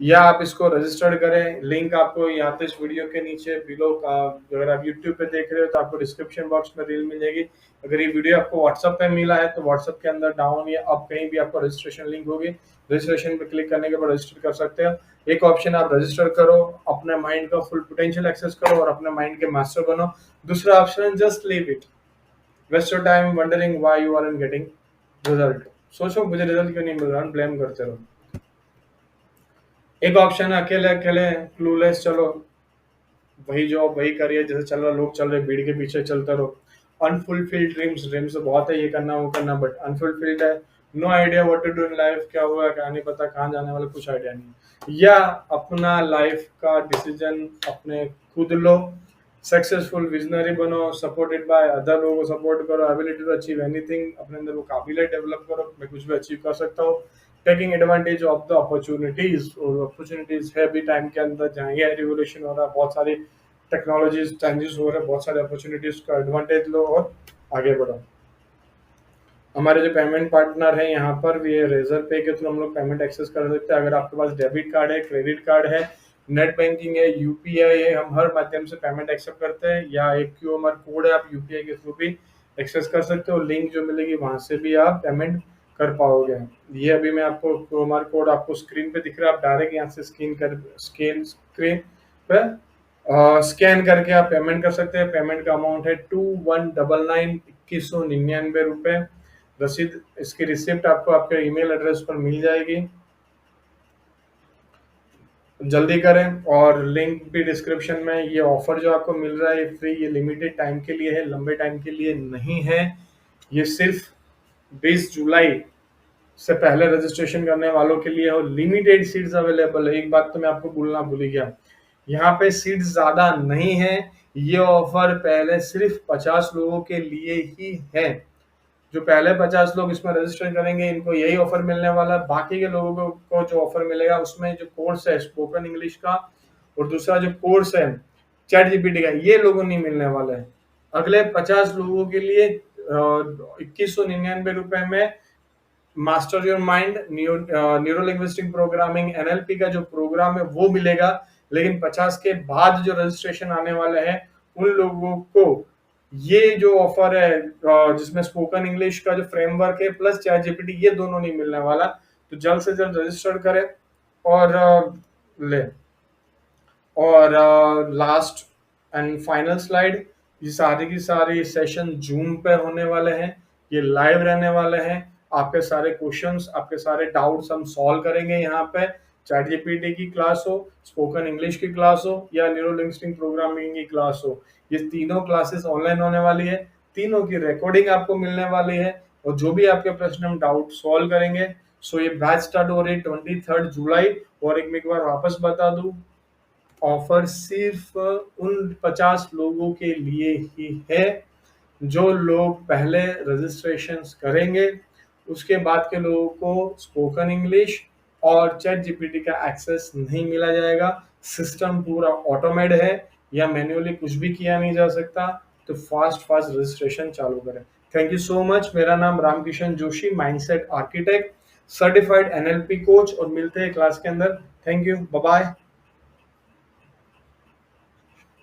Speaker 1: या आप इसको रजिस्टर्ड करें, लिंक आपको यहाँ पे इस वीडियो के नीचे बिलो का, अगर आप यूट्यूब पे देख रहे हो तो आपको डिस्क्रिप्शन बॉक्स में रील मिलेगी। अगर ये वीडियो आपको व्हाट्सएप पे मिला है तो व्हाट्सएप के अंदर डाउन या अप कहीं भी आपको रजिस्ट्रेशन लिंक होगी, रजिस्ट्रेशन पे क्लिक करने के बाद रजिस्टर कर सकते हो। एक ऑप्शन आप रजिस्टर करो, अपने माइंड का फुल पोटेंशियल एक्सेस करो और अपने माइंड के मास्टर बनो। दूसरा option, just leave it, waste your time wondering why you are getting result. सोचो मुझे रिजल्ट क्यों नहीं मिल रहा, ब्लेम करते रहो। एक ऑप्शन है अकेले अकेले क्लूलेस, चलो वही जॉब वही करियर जैसे चल रहा, लोग चल रहे, भीड़ के पीछे चलते रहो। अनफुलफिल्ड ड्रीम्स, ड्रीम्स तो बहुत है, ये करना वो करना, बट अनफुलफिल्ड है। No idea what to do in life, क्या हुआ क्या नहीं पता, कहाँ जाने वाला कुछ आइडिया नहीं। या अपना लाइफ का डिसीजन अपने खुद लो, सक्सेसफुल विजनरी बनो, सपोर्टेड बाय अदर लोगों को सपोर्ट करो, एबिलिटी टू अचीव एनीथिंग, अपने अंदर वो काबिलियत डेवलप करो, मैं कुछ भी अचीव कर सकता हूँ। Taking advantage of the opportunities, और अपॉर्चुनिटीज है भी टाइम के अंदर, जहाँ ये रिवोल्यूशन हो रहा है, बहुत सारी टेक्नोलॉजीज चेंजेस हो रहे हैं, बहुत सारे अपॉर्चुनिटीज का एडवांटेज लो और आगे बढ़ो। हमारे जो पेमेंट पार्टनर है यहाँ पर भी है, रेजर पे के थ्रू हम लोग पेमेंट एक्सेस कर सकते हैं। अगर आपके पास डेबिट कार्ड है, क्रेडिट कार्ड है, नेट बैंकिंग है, यूपीआई है, हम हर माध्यम से पेमेंट एक्सेप्ट करते हैं। या एक क्यूआर कोड है, आप यूपीआई के थ्रू भी एक्सेस कर सकते हो, लिंक जो मिलेगी वहां से भी आप पेमेंट कर पाओगे। ये अभी मैं आपको क्यूआर कोड आपको स्क्रीन पे दिख रहा है, आप डायरेक्ट यहाँ से स्क्रीन पे स्कैन करके आप पेमेंट कर सकते हैं। पेमेंट का अमाउंट है 2199 रसीद, इसकी रिसिप्ट आपको आपके ईमेल एड्रेस पर मिल जाएगी। जल्दी करें, और लिंक भी डिस्क्रिप्शन में। ये ऑफर जो आपको मिल रहा है ये फ्री, ये लिमिटेड टाइम के लिए है, लंबे टाइम के लिए नहीं है। ये सिर्फ 20 जुलाई से पहले रजिस्ट्रेशन करने वालों के लिए, और लिमिटेड सीट्स अवेलेबल है। एक बात तो मैं आपको बोलना भूल ही गया, यहाँ पे सीट्स ज्यादा नहीं है। ये ऑफर पहले सिर्फ 50 लोगों के लिए ही है। जो पहले 50 लोग इसमें रजिस्टर करेंगे इनको यही ऑफर मिलने वाला है। बाकी के लोगों को जो ऑफर मिलेगा उसमें जो कोर्स है स्पोकन इंग्लिश का, और दूसरा जो कोर्स है चैट जीपीटी का, ये लोगों नहीं मिलने वाला है। अगले 50 लोगों के लिए 2199 में master your mind, neuro linguistic programming, NLP का जो प्रोग्राम है वो मिलेगा। लेकिन 50 के बाद जो रजिस्ट्रेशन आने वाले हैं उन लोगों को ये जो ऑफर है, जिसमें स्पोकन इंग्लिश का जो फ्रेमवर्क है प्लस चैट जीपीटी, ये दोनों नहीं मिलने वाला। तो जल्द से जल्द रजिस्टर करें और लें। और लास्ट एंड फाइनल स्लाइड, ये सारी की सारी सेशन जूम पे होने वाले हैं, ये लाइव रहने वाले हैं। आपके सारे क्वेश्चंस, आपके सारे डाउट्स हम सॉल्व करेंगे यहाँ पे। चैट जीपीटी की क्लास हो, स्पोकन इंग्लिश की क्लास हो या न्यूरो लिंग्विस्टिक प्रोग्रामिंग की क्लास हो, ये तीनों क्लासेस ऑनलाइन होने वाली है। तीनों की रिकॉर्डिंग आपको मिलने वाली है और जो भी आपके प्रश्न हम डाउट सॉल्व करेंगे। सो ये बैच स्टार्ट हो रही है 23 जुलाई। और एक बार वापस बता दूं, ऑफर सिर्फ उन 50 लोगों के लिए ही है जो लोग पहले रजिस्ट्रेशंस करेंगे। उसके बाद के लोगों को स्पोकन इंग्लिश और चैट जीपीटी का एक्सेस नहीं मिला जाएगा। सिस्टम पूरा ऑटोमेट है या मैन्युअली कुछ भी किया नहीं जा सकता। तो फास्ट फास्ट रजिस्ट्रेशन चालू करें। Thank you so much. मेरा नाम Ramkishan Joshi, mindset architect, certified NLP coach, और मिलते हैं क्लास के अंदर। Thank you, bye bye.